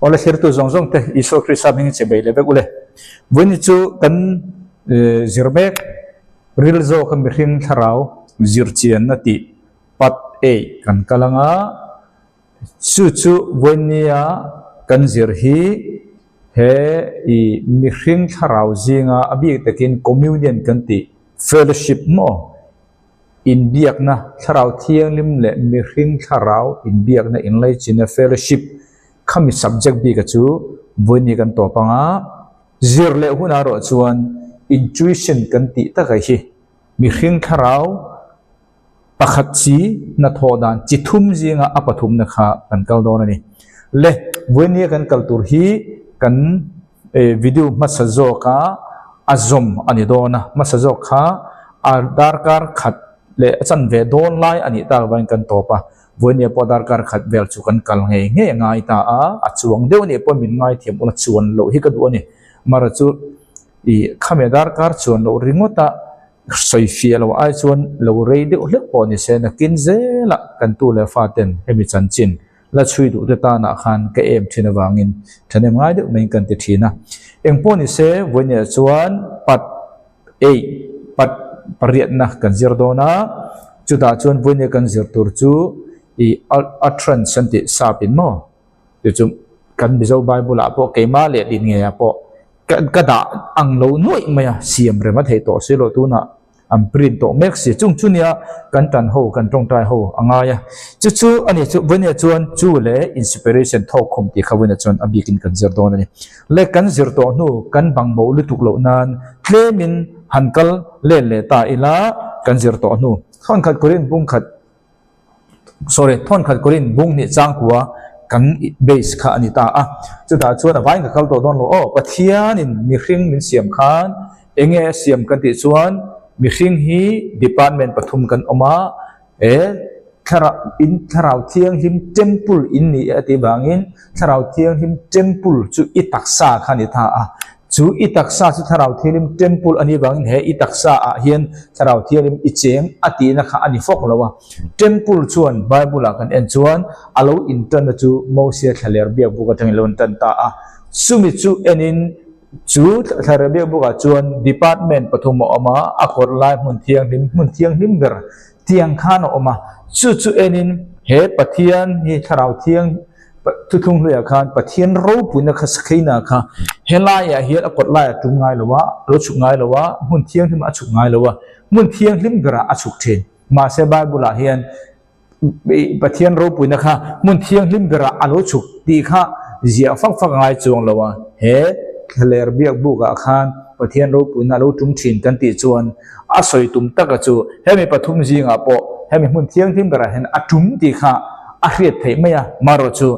ola hirtu zong te iso krisa ming chebe lebe ule woni chu kan zirmek ril zo kan mihring tharau zirchian na ti pat e kan kalanga chu wonia kan zir hi he I mihring tharau zinga abi takin communion kan ti fellowship mo in biak na tharau thiang lim le mihring tharau in biak na in lai china fellowship khami subject bi ka chu voini kan to panga zir le huna ro chuan intuition kan ti ta kai hi mihring tharau pakhat chi na thodan chithum jinga apathum na kha kan kal don ani le voini kan kal tur hi kan video masazo ka azom ani dona masazo kha adar kar khat le chan ve don lai ani ta wain kan to pa voini podar kar khat vel chu kan kal nge ngai ta a chuang deu ni po min ngai thiam ula chuan lo hi ka du ani mara chu I khamedar kar chuan lo ringota soi fia lo ai chuan lo rei de hlek po ni se na kin zela kan tu le faten hemi chan chin la chui du ta na khan ka em thina wangin thane ngai de mai kan ti thina engpo ni se voini chuan pat ei pat pariat na kan zir dona chuta chuan voini kan zir tur chu I utterance santi sapin mo chu kan bizo bible a po keima le din nge a po kada ang lo noi maya siam re ma thei to silo tu na am print to mek si chung chunia kan tan ho kan tong tai ho anga ya chu ani chu voini chuan chu le inspiration thok khom ti khawina chuan abikin kan zir don ani le kan zir to nu kan bang mo lu tuk lo nan tlemin hankal le ta ila kan zir to nu thon khat korin bung khat thon khat korin bung ni chang kwa kan base kha ani ta a chu ta chuan vai ka kal to don lo pathian in mihring min siam khan enge siam kan ti chuan mihring hi department pathum kan oma tharau thiang him temple in ni ati bangin tharau thiang him temple chu itaksa khani tha a chu itaksa chu tharau thilim temple ani bangin he itaksa a hian tharau thilim icheng ati na kha ani fok lawa temple chuan bible kan en chuan alo intern chu mosia thaler bia buka thanglon tan ta a sumi chu enin chu thaler bia buka chuan department pathum oma akor lai mun thiang lim ber tiang khan oma chu enin he pathian hi tharau thiang tu thung lu ya khan pathian ro puna kha sakhaina kha helaya hian akot lai tu ngai lowa ro chu ngai lowa mun thiang him a chu ngai lowa mun thiang him gra a chuk then ma se bible hian pathian ro puna kha mun thiang him gra a lo chuk ti kha zia fak ngai chuang lowa he khaler biak bu ga khan pathian ro puna lo tum thin kan ti chuan a soi tum taka chu hemi pathum jinga po hemi mun thiang him gra hen a tum ti kha a hriat thei maya maro chu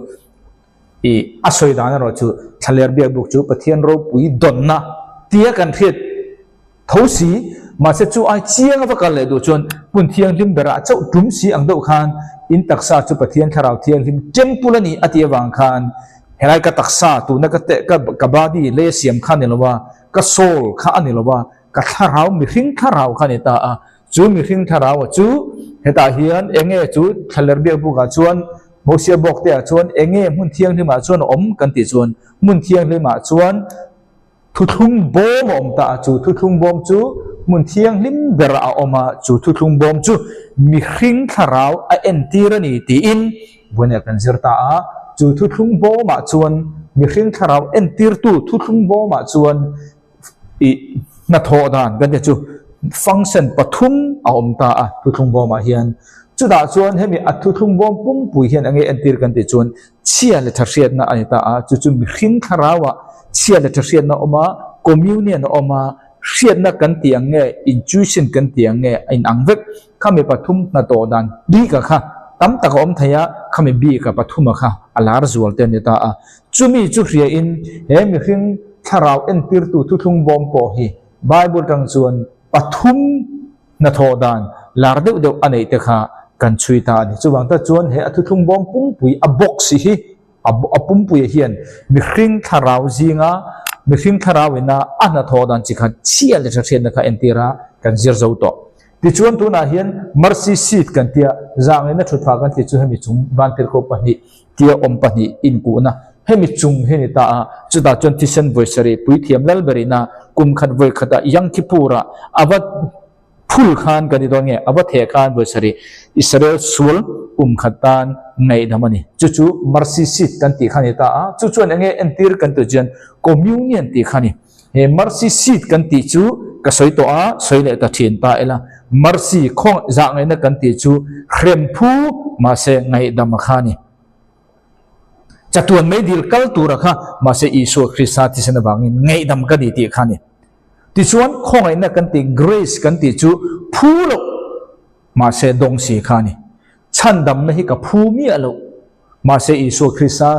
asoi dana ro chu thaler biak buk chu pathian ro pui donna tia kan hriat thosi ma se chu ai chiang ava kal le du chon mun thiang lim bera chau tum si ang do khan in taksa chu pathian tharau thiang lim temple ani atia wang khan helai ka taksa tu na ka te ka badi le siam khan ni lowa ka soul kha ani lowa ka tharau mi hring tharau khan eta a chu mi hring tharau chu heta hian enge chu thaler biak bu ga chuan mosia bok te chuan enge mun thiang ni ma chuan om kan ti chuan mun thiang ni ma chuan thu thung bom om ta chu thu thung bom chu mun thiang lim bera a oma chu thu thung bom chu mi hring tharau a entirani ti in bunya kan zirta a chu thu thung bom ma chuan mi hring tharau entir tu thu thung bom ma chuan na tho dan kan ti chu function pathum a om ta a thu thung bom ma hian chu da chuan hemi athu thung bom pum pui hian ange entir kan ti chuan chia le thariat na ani ta a chu mi hring tharawa chia le thariat na oma communion oma hriat na kan tiang nge intuition kan tiang nge in angvek khami pathum na to dan bi ka kha tam tak om thaya khami bi ka pathuma kha alar zual te ni ta a chumi chu hria in hemi hring tharau entir tu thu thung bom po hi bible tang chuan pathum na tho dan lar deuh anei te kha kan chui ta ni chuwang ta chuan he athu thung bom pum pui a box hi a pum pui hian mi hring tharau zinga mi hring tharau ina ana tho dan chi kha chia le tharen na kha entira kan zir zo to ti chuan tu na hian mercy seat kan tia zang na thutha kan ti chu hemi chung ban tir ko pani tia om pani in ku na hemi chung heni ta chuta chon tisen voisari pui thiam lal berina kum khat voi khata yang ki pura abat phul khan kani don nge abat the khan voisari Israel sul khatan ngai damani chuchu mercy seat kan ti khani ta chuchu nge entir kan tu jan communion ti khani he mercy seat kan ti chu ka soi to a soi le ta thin ta ela mercy khong za ngai na kan ti chu khrem phu ma se ngai dam khani chatuan mai dil kal tu rakha ma se Isu Krista ti sena bangin ngai dam ka di ti khani ti chuan khong ai na kan ti grace kan ti chu phu lo ma se dong si khani chan dam na hi ka phu mi alo ma se Isu Krista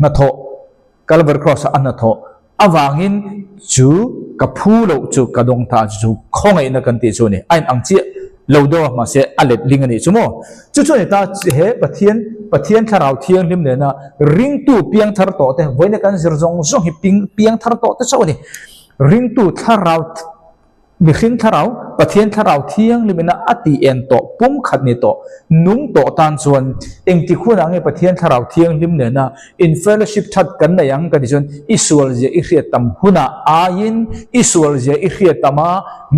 na tho Calvary cross an na tho awangin chu ka phu lo chu ka dong ta chu khong ai na kan ti chu ni ain ang chi lo do ma se alet ling ani chumo chu chu ni ta he pathian tharau thiang lim ne na ring tu piang thar to te voina kan zir zong zong hi piang thar to te chawni ring tu tharau mi khing tharau pathian tharau thiang lim na ati en to pum khat ni to nung to tan chuan eng ti khuna nge pathian tharau thiang lim ne na in fellowship that kan na yang kan chuan isual je i khriat tam huna ain isual je i khriat tama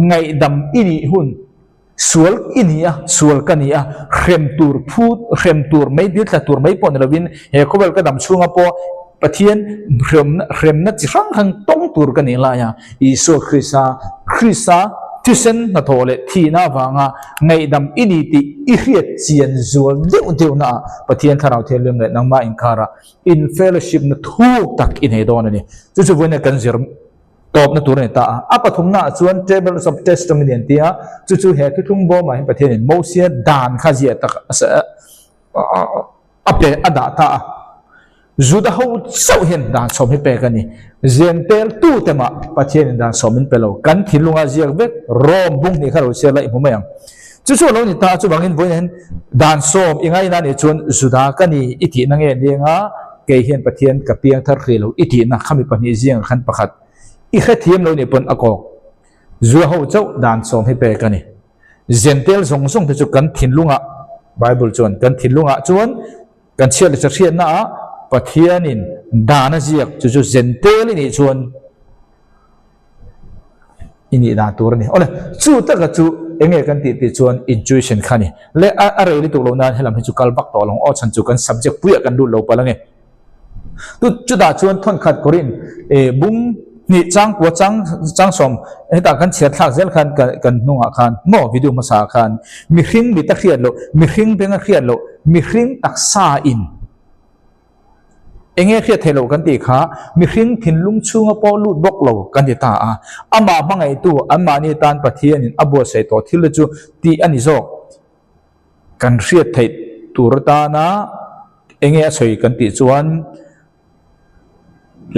ngai dam ini hun sual inia sual kania khrem tur phut khrem tur mai dil tha tur mai pon rawin he khobal ka dam chunga po pathian khrem na chi rang hang tong tur kani la ya Isu Krista tisen na thole thi na wanga ngai dam ini ti i khiat chian zual deu na pathian tharau thelem le nangma inkara in fellowship na thuk tak in he don ani chu chu wena kan zir top na tur ne ta apathum na chuan tables of testimony tia chu chu he thung bo mai pathian mosia dan kha zia tak asa ape ada ta juda ho sau hen dan som he pe kani zentel tu tema pathian dan somin pelo kan thilunga ziak vek rom bung ni kharo se lai humayang chu chu lo ni ta chu bangin voin dan som ingai na ni chuan juda kani ithi na nge lenga ke hian pathian ka piang thar khilo ithi na khami pani ziang khan pakhat i kha thiam lo ni pon ako zu ho chau dan som he pe kani zentel zong zong te chu kan thinlunga bible chuan kan thinlunga chuan kan chial le chian na pathianin dana ziak chu chu zentel ni chuan ini da tur ni ole chu ta ka chu enge kan ti chuan intuition khani le a re li tu lo na helam hi chu kal bak to long o chan chu kan subject puya kan du lo palange tu chu da chuan thon khat korin e bung ni chang ko chang som eta kan chiat thak zel khan kan nunga khan mo video ma sa khan mi hring mi ta khiat lo mi hring benga khiat lo mi hring taksa in enge khiat thelo kan ti kha mi hring thin lung chunga po lut bok lo kan ti ta a ama mangai tu amma ni tan pathian in abo sei to thil chu ti ani zo kan riat thai tur ta na enge soi kan ti chuan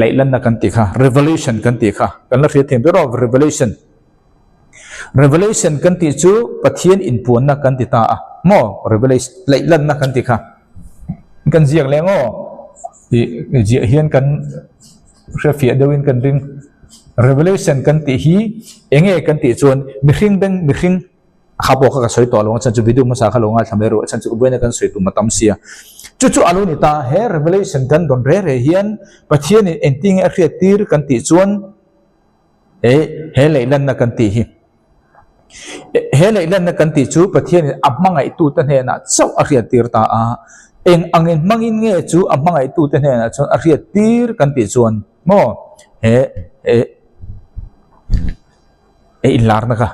lailan na kan ti kha revelation kan ti kha kan la riat them do revelation kan ti chu pathian in puan na kan ti ta a mo revelation lailan na kan ti kha kan ziak lengo ji hian kan refia dewin kan ring revelation kan ti hi enge kan ti chuan mi hring khabo kha soi to long chan chu video ma sa kha longa thamero chan chu buena kan soi tu matam sia chu alu ni ta he revelation kan don re hian pathian in ending a khiatir kan ti chuan he leilan na kan ti hi he leilan na kan ti chu pathian amangai tu ta he na chau a khiatir ta a eng angin mangin nge chu amangai tu ta he na chu a khiatir kan ti chuan mo he ilar na kha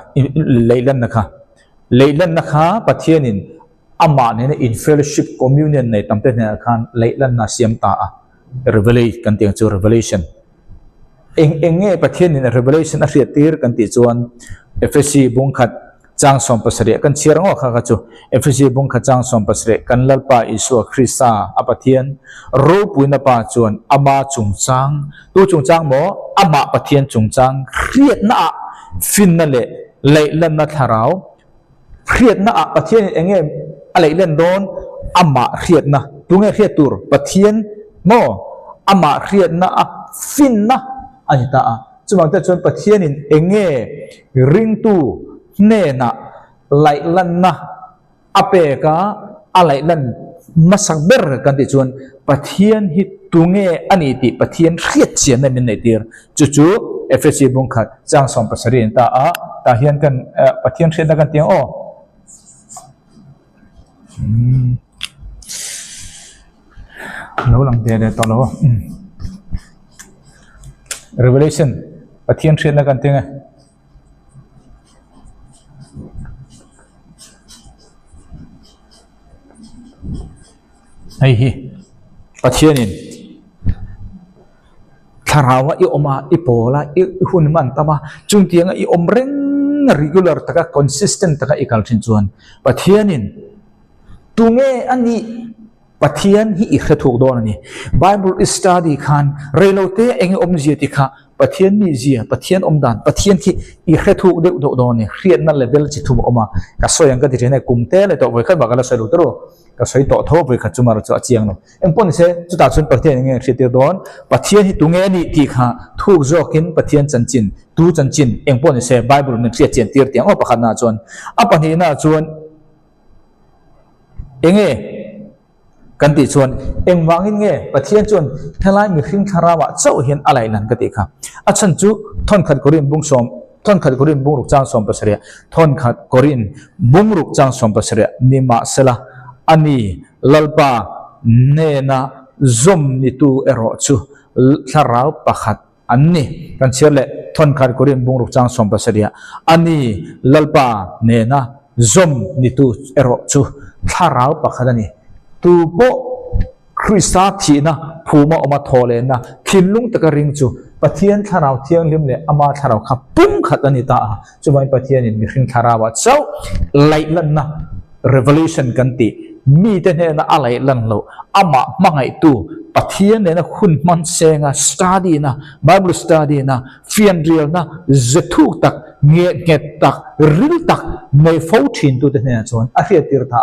leilan na kha pathian in ama ne in fellowship communion nei tamte ne khan leilan na siam ta a revelation kan ti chu revelation enge pathian in revelation a riatir kan ti chuan FSC bung khat chang som pasre kan chirango kha chu FSC bung khat chang som pasre kan lalpa Isu Krista apathian ro puina pa chuan ama chungchang tu chungchang mo ama pathian chungchang riat na fin na le leilan na tharau riat na pathian enge alai len don ama khiat na tunge khiat tur pathian mo ama khiat na fin na ani ta chumang ta chon pathian in enge ring tu ne na lai lan na ape ka alai lan มาสักเบอร์กันติจวนปะเทียนฮิตุงเงอันนี้ติปะเทียนเรียดเจียนในมินในเดียร์จู่ๆเอฟเอซีบุงขัดจางสองภาษาเรียนตาเฮียนกันปะเทียนเรียนกันเตียงอ้อแล้วหลังเดียร์ต่อแล้ว Revelation ปะเทียนเรียนกันเตียงไอ้เหี้ยปะเทียนินถ้าเราว่าอีอมาอีโปละอีหุ่นมันตามาจุงเตียงอีอมเร่ง regular ตะกะ consistent ตะกะอีกัลชินจวนปะเทียนินตุงเออันนี้ปะเทียนฮีอีกถูกโดนนี่ Bible study ขันเรโลเตเองอมเจียติค่ะปะเทียนนี่เจียปะเทียนอมดานปะเทียนที่อีกถูกเด็กโดนนี่เครียดนั่นเลเวลจิตถูกออกมาก็สวยอย่างก็ที่ในกลุ่มเต้เลยตัวไว้ขึ้นบอกกันแล้วสวยรู้ตัวก็สวยต่อทบไปขัดจุมาเราจะเจียงเนาะเอ็งปนเสจุดตัดส่วนปะเทียนยังไงเครียดโดนปะเทียนที่ตุงเอนี่ที่ค่ะถูกโจกินปะเทียนจันจินตูจันจินเอ็งปนเส Bible มันเครียดเจียนเตียร์เตียงอ๋อประคันน่าจวนปะนี้น่าจวนเอ็งกันติชวนเอ็งวางเงี้ยปะเทียนชวนทลายมีขึ้นคาราวะเจ้าเห็นอะไรนั่นก็ติค่ะอาชันจุทอนขัดกรินบุงสมทอนขัดกรินบุงรุกจางสมปัสเรียทอนขัดกรินบุงรุกจางสมปัสเรียนิมาเสละอันนี้ลลปาเนนะซอมนิตูเอโรชูสาราวปะขัดอันนี้กันเชื่อเลยทอนขัดกรินบุงรุกจางสมปัสเรียอันนี้ลลปาเนนะซอมนิตูเอโรชูสาราวปะขัดอันนี้ตูโปคริสต์ที่นะผู้มาออกมาทอเลนะขินลุงตะกริงจูปะเทียนทาราวเทียงลิมเลอามาทาราวขับปุ้งขัดอันนี้ตาจูวันปะเทียนนี่มีขินทาราวเจ้าไล่ลันนะ revelation กันติมีแต่เนี่ยนะอะไรลันโลอามามังไอตูปะเทียนเนี่ยนะคุณมันเซงะ study นะ Bible study นะเฟียนเรียลนะจะถูกตักเงียตักริลตักในฟูชินตัวเนี่ยจวนอาเรียติร์ตา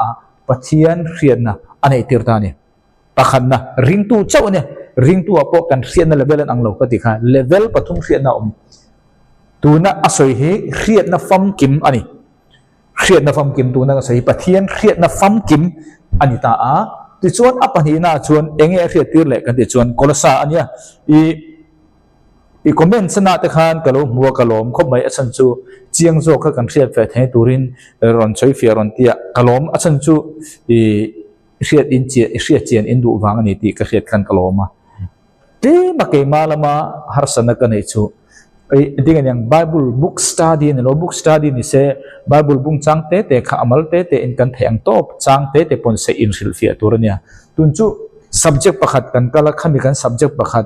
ปะเทียนเรียนนะอันไหนติร์ตาเนี่ยปะขันนะริงตู้เจ้าเนี่ยริงตู้อพอกันเรียนนะเลเวลอังโลก็ติค่ะเลเวลปฐุมเรียนนะตัวน่ะอาศัยเหเรียนนะฟัมกิมอันนี้เรียนนะฟัมกิมตัวน่ะอาศัยปะเทียนเรียนนะฟัมกิมอันนี้ตาติชวนปะนี้น่ะชวนเองเรียนติร์เล็กกันติชวนโกลสาอันเนี้ยอีคอมเมนต์สนาตะคานกะโลมัวกะโลมคบไม่อัศจูเจียงโจก็กันเรียนเฟทให้ตูรินรอนช่วยเฟียรอนเตียกะโลมอัศจูเรียนอินเจียเรียนเจียนอินดูวังนี่ตีก็เรียนกันกะโลมาเดมาเกมาละมาหาสนักกันให้จูดิ้งอย่าง Bible book study เนี่ยเรา book study นี่เส Bible บุ้งจังเตะข้ามัลเตะอินกันแทงโต๊ะจังเตะปนเสอินสิลฟิอาตัวเนี่ยตุนจู subject ประคัดกันก็ละข้ามีกัน subject ประคัด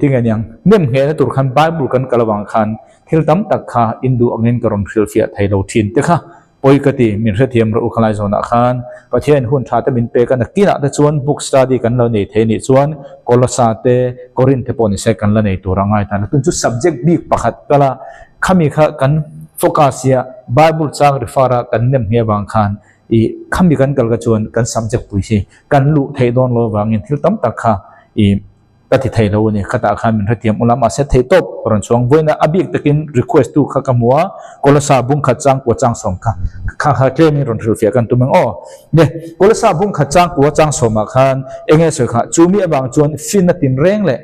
ดิ้งอย่างเนี่ยเห็นตัวขัน Bible กันกะละวังขันที่เราตั้มตักข้าอินดูอังเงินกรมสิลฟิอาไทยเราทิ้งเตะข้าปอยกติมีเรื่องเราอุคลายโซนอาคารประเทศหุ่นชาติมินเปกันนักกินแต่ชวนบุ๊กสตัดดี้กันเราในเทนิชวนโคลสาเตโครินเทปอนิเซกันเราในตัวร่างกายแต่ละตุนจุด subject บีกประคัดก็ละข้ามีข้ากันโฟกัสยา Bible จางริฟาระกันเนมเฮียบางขันข้ามีกันกัลกชวนกัน subject ปุยชีกันลุไทยดอนโลบางเงินที่ตั้มตักข้าก็ที่ไทยเราเนี่ยข้าตาข้ามีเรื่องอุลามะเสถียรตบปรนช่วงวันนั้นอภิกตะกิน request ตัวข้ากัมวะโกลสาบุ้งขัดจังกัวจังสมข้าเคลมีรอนทิลเฟียกันตัวมึงอ๋อเนี่ยโกลสาบุ้งขัดจังกัวจังสมขันเองเสกข้าจูมีบางจวนฟินตินเร่งเลย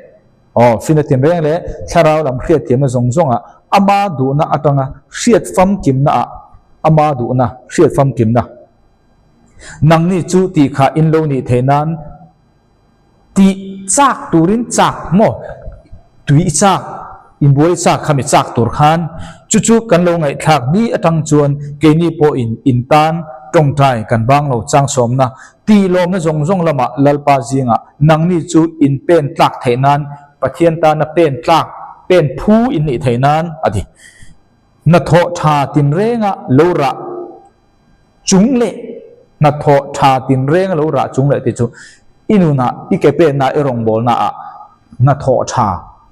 ฟินตินเร่งเลยถ้าเราลำเครียดเทียมซงอามาดูนะอัตังเครียดฟัมกิมนะอามาดูนะเครียดฟัมกิมนะนังนี่จูตีข้าอินโลนี่เทนันตีจากตูรินจากโมตุยจากอินบัวจากขมิจากตูร์ขันจู่ๆกันลงไงทักนี้ตั้งจวนเกนี่พออินตันตรงใจกันบางเราจังสมนะตีลมนะจงละมาลลปาจิงะนังนี่จู่อินเป็นตักไทยนั้นปะเทียนตานะเป็นตักเป็นผู้อินนี่ไทยนั้นอดีนัทโทชาตินเรงะโลระจุงเล่นัทโทชาตินเรงะโลระจุงเล่ติจูอินุนะอีเกเปน่าเอรงบอลน่ะนัทโทชา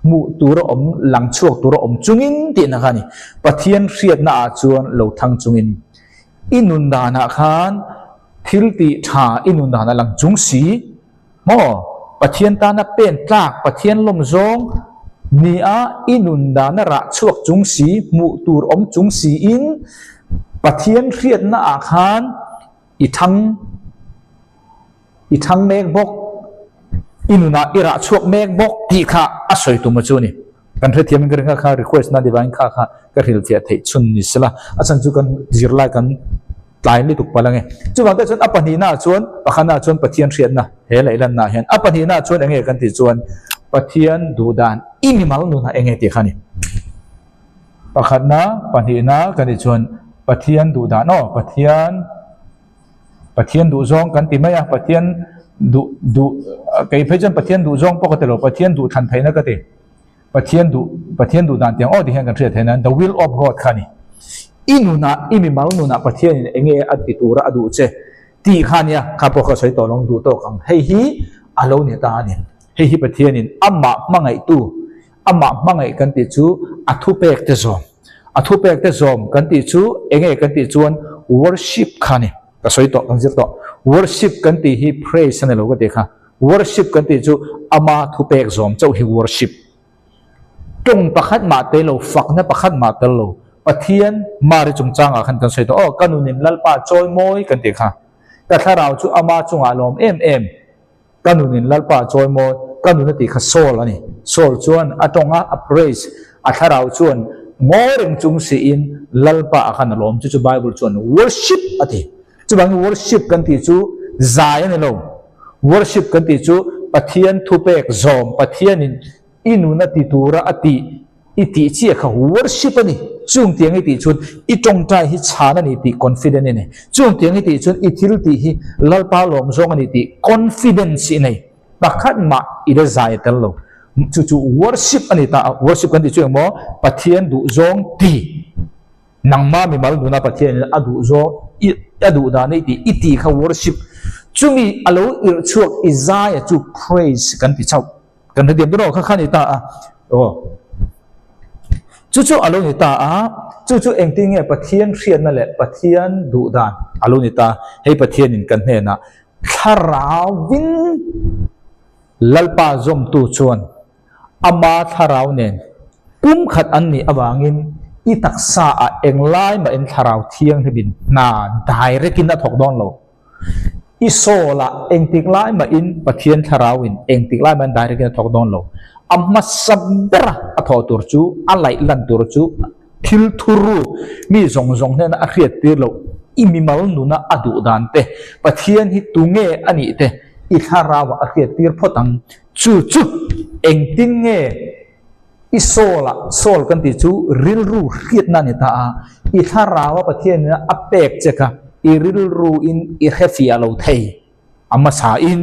มูตัวเราหลังช่วงตัวเราจุงอินตินะครับนี่ปะเทียนเรียดน่าจวนเราทั้งจุงอินอินุนดานะขันทิลติชาอินุนดานะหลังจุงสีโมปะเทียนตานะเป็นตากปะเทียนลมจงนี่อินุนดานะระช่วงจุงสีมูตัวเราจุงสีอินปะเทียนเรียดน่าขันอีทั้ง i thang mek bok inuna ira chuak mek bok ti kha asoi tu ma chu ni kan the thiam kan kha request na divine kha ka ril fia thei chun ni sala asan chu kan zirlai kan tlai ni tuk palange chu wang ta chun apani na chuan pakhana chuan pathian riat na he lai lan na hian apani na chuan enge kan ti chuan pathian du dan imi mal nu na enge ti khani pakhatna panina kan ti chuan pathian du dan no pathian du zong kan ti maya pathian du kai phejan pathian du zong pokatelo pathian du than thaina ka te pathian du dan tiang o di han kan thre thena the will of god khani inuna imi mal nuna pathian enge atitura adu che ti khania kha pokha soi to long du to kang hei hi alo ne ta ni hei hi pathian in amma mangai tu amma mangai kan ti chu athu pek te zom kan ti chu enge kan ti chuan worship khani ka soi to kang zir to worship kan ti hi praise ne lo ka te kha worship kan ti chu ama thu pek zom chau hi worship tung pakhat ma te lo fak na pakhat ma te lo pathian mari chung changa khan kan soi to o kanunin lalpa choi moi kan ti kha ta tharau chu ama chunga lom em kanunin lalpa choi moi kanun ti kha sol ani sol chuan atonga a praise a tharau chuan ngoreng chung si in lalpa khan lom chu bible chuan worship ati chu bang worship kan ti chu zai ani lo worship kan ti chu pathian thu pek zom pathian in inuna ti tura ati iti chi kha worship ani chung tiang iti chun i tong tai hi chana ni ti confident ni chung tiang iti chun i thil ti hi lalpa lom zong ani ti confidence nei pakhat ma ida zai tel lo chu worship ani ta worship kan ti chu mo pathian du zong ti nangma mi mal du na pathian adu zo adu da nei ti iti kha worship chumi alo chuak izaya chu praise kan ti chau kan diam do kha khani ta o chu alo ni ta chu engting nge pathian rian na le pathian du dan alo ni ta hei pathian in kan hne na tharawin lalpa zom tu chuan ama tharau nen pum khat an ni awangin i taksa a englai ma en tharau thiang hebin na direct in a thok don lo i sola engtik lai ma in pathian tharawin engtik lai man direct in a thok don lo amma sabra a tho tur chu a lai lan tur chu thil thuru mi zong nen a khriat tir lo imi mal nu na adu dan te pathian hi tunge ani te i tharawa a khriat tir photang chu engting nge i sol kan ti chu ril ru khriat na ni ta i tharawa pathian na apek cheka i ril ru in i khefia lo thei amma sa in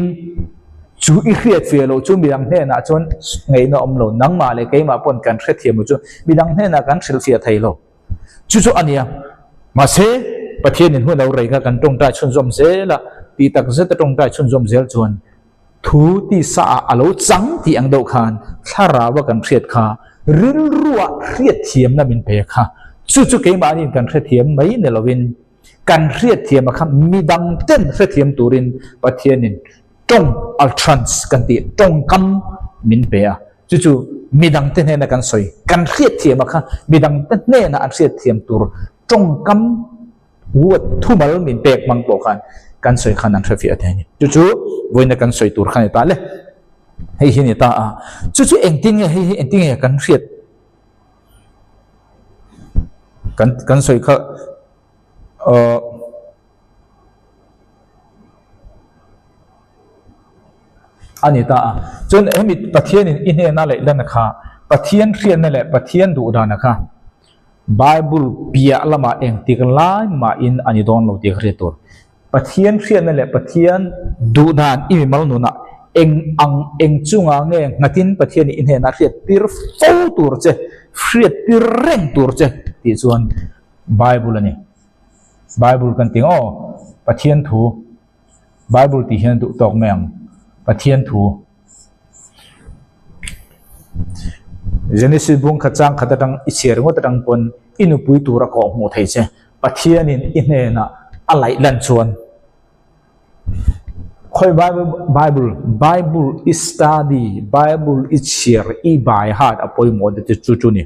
chu i khriat fe lo chu midang hne na chon ngei no om lo nang ma le keima pon kan khre thiam chu midang hne na kan thil fia thei lo chu ania ma se pathian in hu lo rei ka kan tong ta chun zom se la ti tak zet tong ta chun zom zel chuan thu ti sa alo chang ti ang do khan thara wa kan khriat kha ril ruwa khriat thiam na min pe kha chu keima ni kan khre thiam mai ne lovin kan khriat thiam kha midang ten khre thiam turin pathian in tong altrans kan ti tong kam min pe chu midang ten he na kan soi kan khriat thiam kha midang ten ne na an khriat thiam tur tong kam wuat thumal min pek mang po khan kan soi khan an thrafi athani chu voina kan soi tur khan ta le hei hi ni ta chu engting hei engting kan khriat kan soi kha ani ta chon emi pathian in he na le lan kha pathian rian na le pathian du da na kha bible pia lama engtik lai ma in ani don lo ti khretor pathian rian na le pathian du dan i mal nu na eng chunga nge ngatin pathian in he na riat tir fo tur che riat tir reng tur che ti chuan bible ani bible kan ting o pathian thu bible ti hian du tok meng pathian thu Genesis bung khachang khatatang icher ngo tatang pon inu pui tura ko mo thei che pathian in he na alai lan chuan khoi bible is study bible is share I by heart apoi mo de chu ni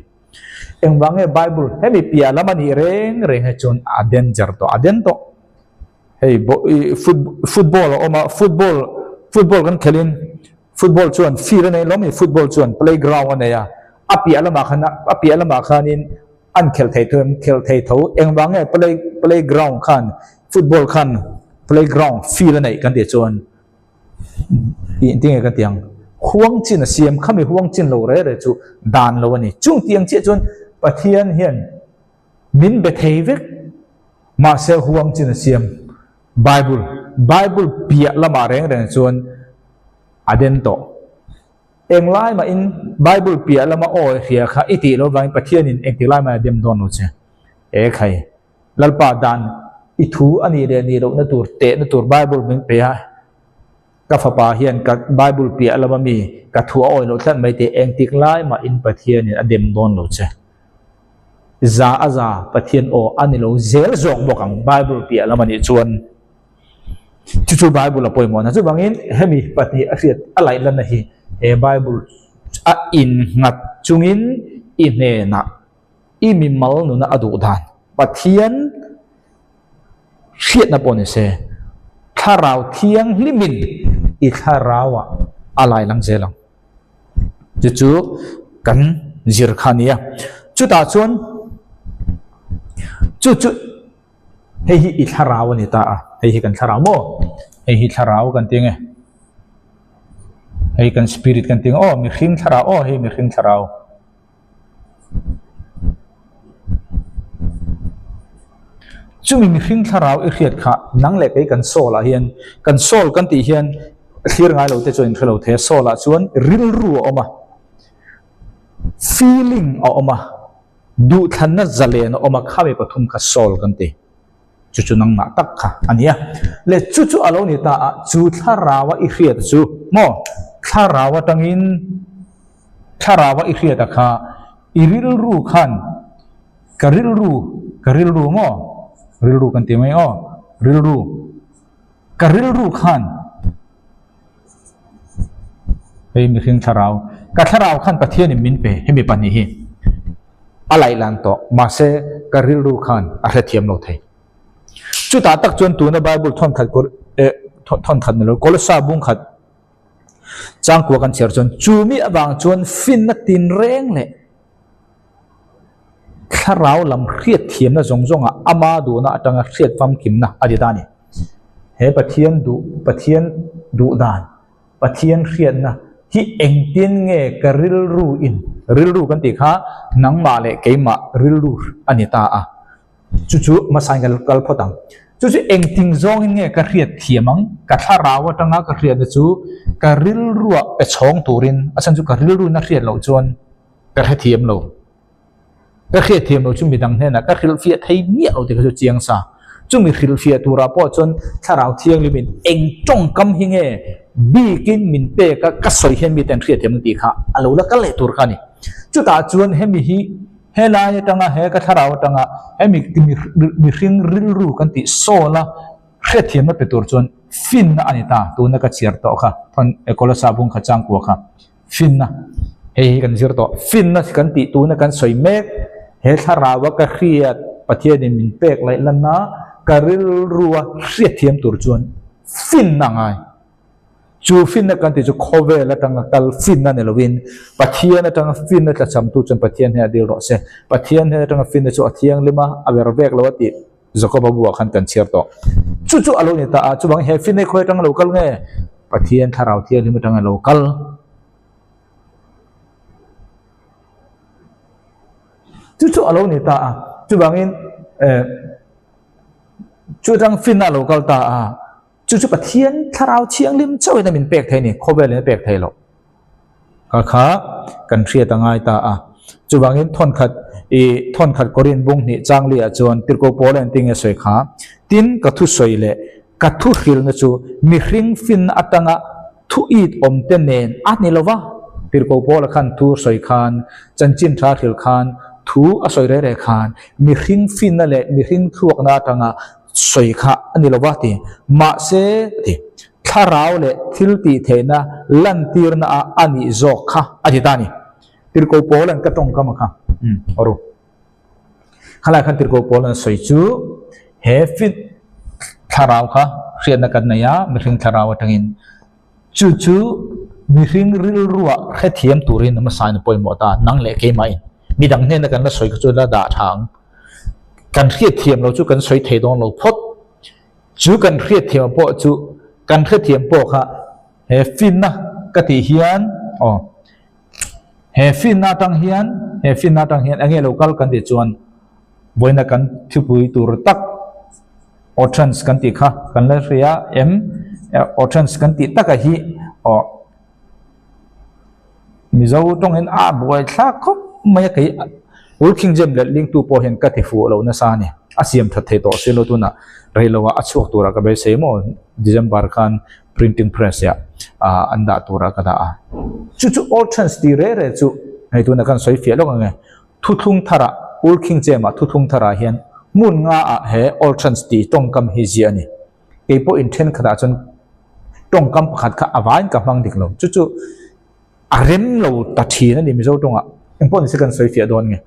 engwange bible hemi pia lamani reng he chun aden jar to aden to hey football oma football kan khelin football chuan field nei lomi football chuan playground aneya apia lama khanin an khel thei tho engwange playground khan football khan playground field nei kan ti chuan ting kan tiang huang chin siam khami huang chin lo re chu dan lo ani chung tiang che chuan pathian hian min be thei vek ma se huang chin siam Bible pia lama reng chuan aden to englai ma in Bible pia lama o hria kha iti lo wang pathian in engtilai ma dem don no che e khai lalpa dan ithu ani re ni ro na tur Bible min pe ha ka fa pa hian ka Bible pia lama mi ka thu oi lo tlan mai te engtiklai ma in pathian in adem don lo che za aza pathian o ani lo zel zong bokang Bible pia lama ni chuan chu Bible la poimon na chu bangin hemi pati ariat alai lan na hi e Bible a in ngat chungin i ne na i mi mal nu na adu dan pathian riat na pon se tharau thiang limin i tharawa alai lang zelang chu kan zir khania chu ta chuan chu hei hi i tharaw ni ta a hei hi kan tharaw mo hei hi tharaw kan tinge hei kan spirit kan ting oh mi hring tharaw oh hei mi hring tharaw chumi mi hring tharaw i riat kha nang le kai kan sol a hian kan sol kan ti hian thlir ngai lo te choin thelo the sol a chuan ril ru oma feeling oma du thanna zalen oma khawe pathum kha sol kan ti chu nang na tak kha ania le chu alo ni ta a chu tharawa i riat chu mo tharawa tangin tharawa i riat kha iril ru khan karil ru mo ril ru kan ti mai o ril ru karil ru khan hei mi hring tharaw ka tharaw khan pathian min pe hemi pani hi alai lan to ma se karil ru khan a hrethiam lo thei chu ta tak chuan tu na Bible thon khat lo Kolosa bung khat chang ko kan cher chuan chu mi awang chuan fin na tin reng le tharaw lam khriat thiam na zong a ama du na atanga khriat fam kim na adidani he pathian du dan pathian khriat na hi engtin nge karil ru kan ti kha nang ma le keima ril ru anita a chu masai kal photang chu engting zong in nge ka khriat thiamang ka tharaw atanga ka khriat chu karil ru pe chong turin asan chu karil ru na khriat lo chuan ka thiam lo ka khriat thiam lo chu mi dang hena ka khil fiat thei mi lo te ka chu chiang sa chu mi khil fiat tura po chon tharaw thiang limin eng chong kam hi nge bi kin min pe ka soi hen mi ten khriat thiam ti kha alo la ka le tur kha ni chu ta chuan hemi hi hela ya tanga he ka tharaw tanga hemi mi hring ril ru kan ti sola khriat thiam na pe tur chuan fin na anita tu na ka chiar to kha thon Kolosa bung kha chang ko kha fin na hei kan zir to fin na kan ti tu na kan soi mek he tharaw ka khriat pathian min pek lai lan na karil ruwa khriat thiam tur chuan fin na ngai chu fin na kan ti chu khove la tanga kal fin na nelowin pathian na tanga fin na cham tu chon pathian he adil ro se pathian he tanga fin na chu athiang lima awer vek lo ti zoko babu khan kan chiar to chu alo ni ta a chu bang he fin ne khoi tanga local nge pathian tharaw thiang lima tanga local chu alo ni ta a chu bangin chu tang fin na local ta a chu pathian tharaw chiang lim choi na min pek thei ni khobel ne pek thei lo kha kan thria tangai ta a chu bangin thon khat korin bung ni changli a chuan tirko polen ting e soi kha tin ka thu soi le ka thu khil na chu mi hring fin atanga thu it om te nen a ni lova tirko pol khan thu soi khan chanchin tha khil khan thu a soi re khan mi hring fin na le mi hring thuak na tanga soi kha ani lova ti ma se ti tharaw le thil ti thena lan tir na ani zo kha aditani tirko polan ka tong kam kha oru khala khan tirko polan soi chu he fit ทาราวค่ะเรียนนักนายามิริงทาราวตั้งอินจู่มิริงริลรัวแค่เทียมตูรินมาสายนปอยหมดตานังเละเกมาอินมีดังเน้นกันละสวยก็จุดละด่าทางกันเรียดเทียมเราจู่กันสวยเทดองเราพดจู่กันเรียดเทียมพอจู่กันเรียดเทียมพอค่ะเฮฟินนะกติเฮียนอ๋อเฮฟินนาตังเฮียนอันนี้เราคัลกันติจวนวันนักกันที่ปุยตูรตักออทรันส์กันติค่ะกันเลยเรียเอ็มออทรันส์กันติตักฮีอ๋อมิจาวตรงเห็นบัวทักก็ไม่ใช่อุลคิงเจมเลลิงตูพอเห็นกัติฟูเราเนสานี่อาเซียมทัดเทโตเซโลตุนะเรลว่าอัชวกตัวรักเบสเซโมดิจัมบาร์คัน printing press ya anda tura kada chu options di re chu hai tu na kan soi fia lo nge thuthung thara ulking chema thuthung thara hian mun nga a he options di tongkam hi ji ani ke po intent khada chon tongkam pakhat kha awain ka mang dik lo chu arem lo ta thi na ni mi zo tonga impon se kan soi fia don nge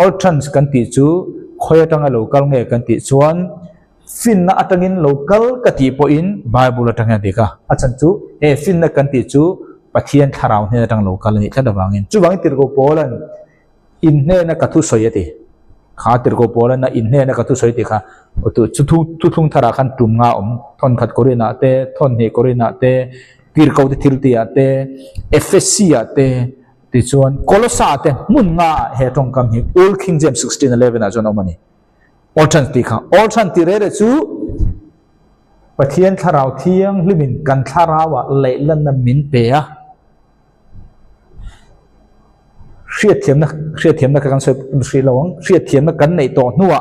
options kan ti chu khoya tanga local nge kan ti chuan fin na atangin local kati po in bible atanga deka achan chu e fin na kan ti chu pathian tharau ne atang local ni thada wangin chu wang tir go polan in ne na kathu soyati kha tir go polan na in ne na kathu soyati kha tu chu thu thung thara khan tum nga thon khat korina te thon he korina te tir ko te thil ti ate fsc ate ti chuan kolosa te mun nga he tong kam hi old king james 16:11 a jon omani Orchan tika, orchan tirere chu pathian tharau thiang limin kan tharawa leilan na min peya khriat thiam na kan soi sri lawang khriat thiam na kan nei to nuwa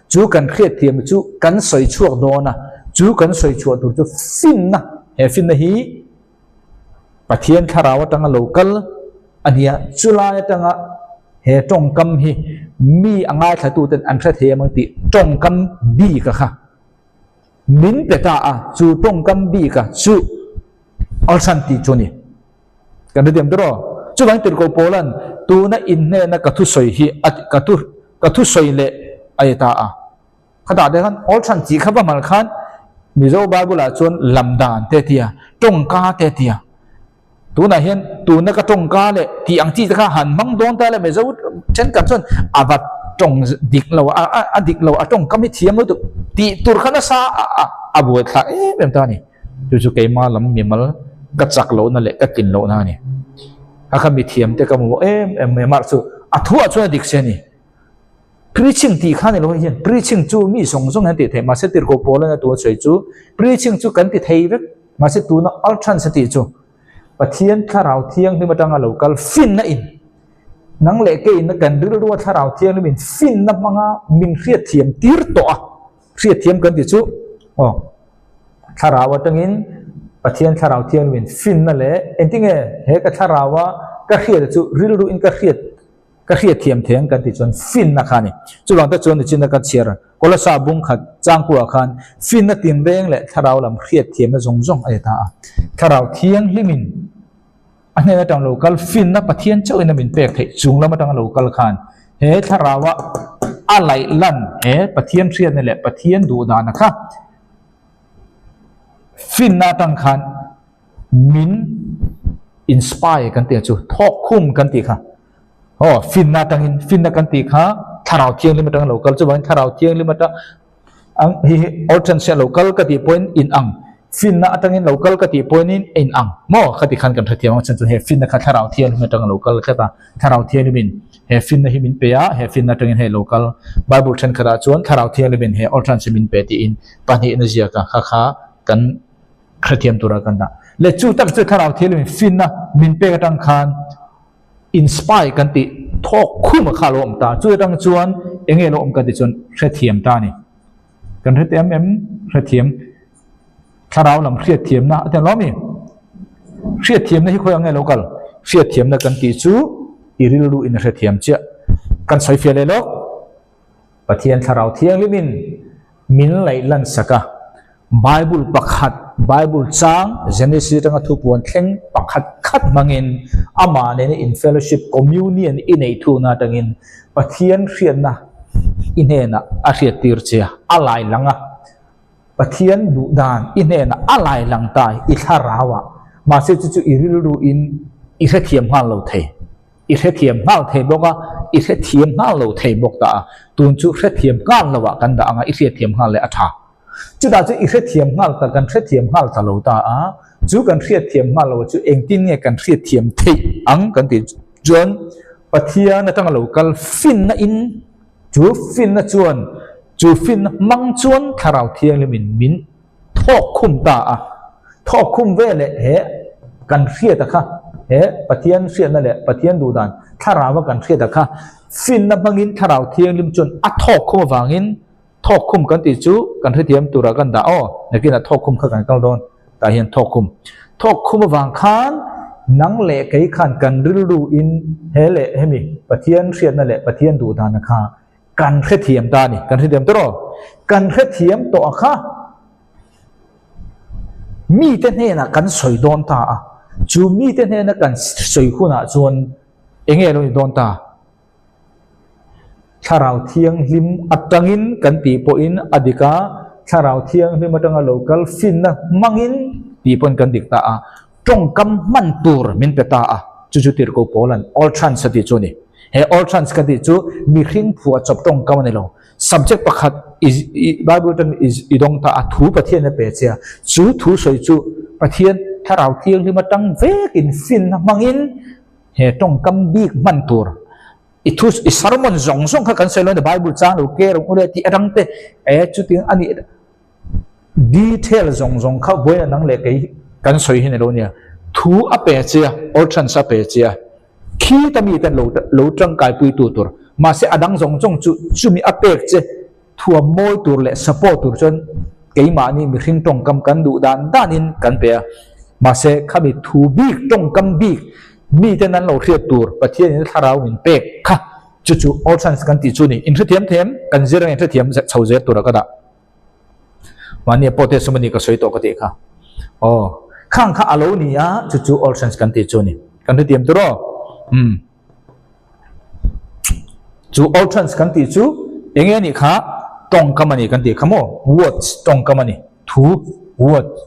chu kan khriat thiam chu kan soi chuak do na chu kan soi chuak tu chu fin na he fin na hi pathian tharawa tanga local ania chula tanga he tong kam hi mi angai thatu ten an thra the mang ti tong kam bi ka kha min peta a chu tong kam bi ka chu al santi chuni kan dem dro chu bang tir ko polan tu na in ne na ka thu soi hi at ka thu soi le ai ta a khada de kan al san chi kha ba mal khan mi zo bible a chon lamdan te tia tong ka te tia tu na hian tu na ka tong ka le ti ang chi kha han mang don ta le me zo chen kan chon avat tong dik lo a dik lo a tong kam hi thiam lo tu ti tur khana sa a bu tha e bem ta ni chu ke ma lam mi mal ka chak lo na le ka tin lo na ni a kha mi thiam te ka mo em me mar chu a thu a chu dik se ni preaching ti kha ni lo hian preaching chu mi song song han ti the ma se tir ko pol na tu choi chu preaching chu kan ti thei vek ma se tu na all trans ti chu pathian tharau thiang ni matanga local fin na in nang le ke in kan rir ruwa tharau thiang ni min fin na manga min riat thiam tir to a riat thiam kan ti chu tharau atangin pathian tharau thiang min fin na le entinge he ka tharawa ka riat chu rir ru in ka riat thiam theng kan ti chon fin na khani chu lang ta chon chin na ka chiar kola sa bung khat chang pu khan fin na tin reng le tharau lam riat thiam na zong zong ai ta tharau thiang limin anh em trong local fin na pathian châu in min pek thei chung lama trong local khan he tharawa alai lan he pathian rian ne le pathian du da na kha fin na tang khan min inspire kan ti chu thok khum kan ti kha fin na tang in fin na kan ti kha tharau thiang lima trong local chu ban tharau thiang lima ta ang hi orchan se local ka ti point in ang fin na atangin local ka ti point in ang mo khati khan kan thathiam chan chu he fin na kha tharau thian me tang local khata tharau thian min he fin na hi min pe ya he fin na tangin he local bible than khara chuan tharau thian min he orchan se min pe ti in pani na zia ka kha kan khathiam tura kan da le chu tak chu tharau thian min fin na min pe ka tang khan inspire kan ti thok khum kha lo om ta chu tang chuan enge lo om ka ti chuan khathiam ta ni kan thathiam khathiam tharau lam khriat thiam na ate lo mi khriat thiam na hi khoi angai local khriat thiam na kan ti chu iril ru in khriat thiam cha kan soi fe le lo pathian tharau thiang limin min lai lan saka bible pakhat bible chang genesis tanga thu puan thleng pakhat khat mangin ama ne in fellowship communion in ei thu na tangin pathian khriat na inena a khriat tir che alai langa ปะเทียนดุดานอินเนนะอะไรหลังตายอิทาราวะมาเสจุอิริลูอินอิเทเทียมฮัลโลเทอิเทเทียมฮัลเทบอกว่าอิเทเทียมฮัลโลเทบอกตาตุนจุเทเทียมกันละวะกันดาอ่ะอิเทเทียมฮัลเลอัฐาจุดาจุอิเทเทียมฮัลตะกันเทเทียมฮัลตะโลตาอ่ะจุกันเทเทียมฮัลโลจุเองตินเนี่ยกันเทเทียมเทอังกันติจวนปะเทียนตั้งโลกัลฟินนะอินจูฟินนะจวนจูฟินมังจวนคาราวเทียงเลยมินทอกคุมตาอ่ะทอกคุมเวลเฮกันเทียตะค่ะเฮปะเทียนเทียนนั่นแหละปะเทียนดูดานคาราวกันเทียตะค่ะฟินนะมังอินคาราวเทียงลิมจวนอัทอกคุมวางอินทอกคุมกันติจูกันเทียมตุระกันดาอ๋อนักกินทอกคุมข้ากันกัลโดนแต่เห็นทอกคุมวางคานนังเละไก่ขันกันริลดูอินเฮเละเฮมิปะเทียนเทียนนั่นแหละปะเทียนดูดานนะคะกันเทียมตานี่กันเทียมตัวกันเทียมตัวค่ะมีแต่เนี่ยนะกันสวยโดนตาจูมีแต่เนี่ยนะกันสวยคุณะจวนเองเอลนี่โดนตาชาเราเทียงลิมอัดตังินกันตีโปอินอดิกาชาเราเทียงลิมอัดตังโลกัลฟินนะมังอินตีปนกันดิกตาจงกำมันตูร์มินเปตาจุติรโกโปลันออลทรานสติจูนี่เฮออลทรานสกันติจูมีขิงผัวจับตรงกำมันเลย subject ประคัดBible ตันอีดงตาถูประเทศในเปเชียจูถูสวยจูประเทศถ้าเราเที่ยงลิมอัดตังเวกินฟินนะมังอินเฮจงกำบีกมันตูร์itu isarmon zong ka kan selo na bible cha lo ke ro ule ti adang te chu ting ani detail zong kha boy nang le kai kan soi hin lo nia thu a pe chia or chan sa pe chia khi ta mi tan lo tang kai pui tu tur ma se adang zong chu mi a pe che thua moi tur le support tur chon kai ma ni mi khing tong kam kan du dan danin kan pe ma se khabi thu bi tong kam biมีแต่นั้นเราเรียกตัวประเทศนี้ถ้าเราเห็นเป็กค่ะจู่ๆออชันส์กันติจูนี่อินเทอร์เทียมกันเจอร์อินเทอร์เทียมจะเช่าเจอตัวเราก็ได้วันนี้โปรเทสมันนี่ก็สวยตัวก็ดีค่ะอ๋อข้างข้าอโลนี่อ่ะจู่ๆออชันส์กันติจูนี่กันเทอร์เทียมตัวเราจู่ออชันส์กันติจูเองนี่ค่ะตรงกันมันนี่กันติค่ะโม่ words ตรงกันมันนี่ทู words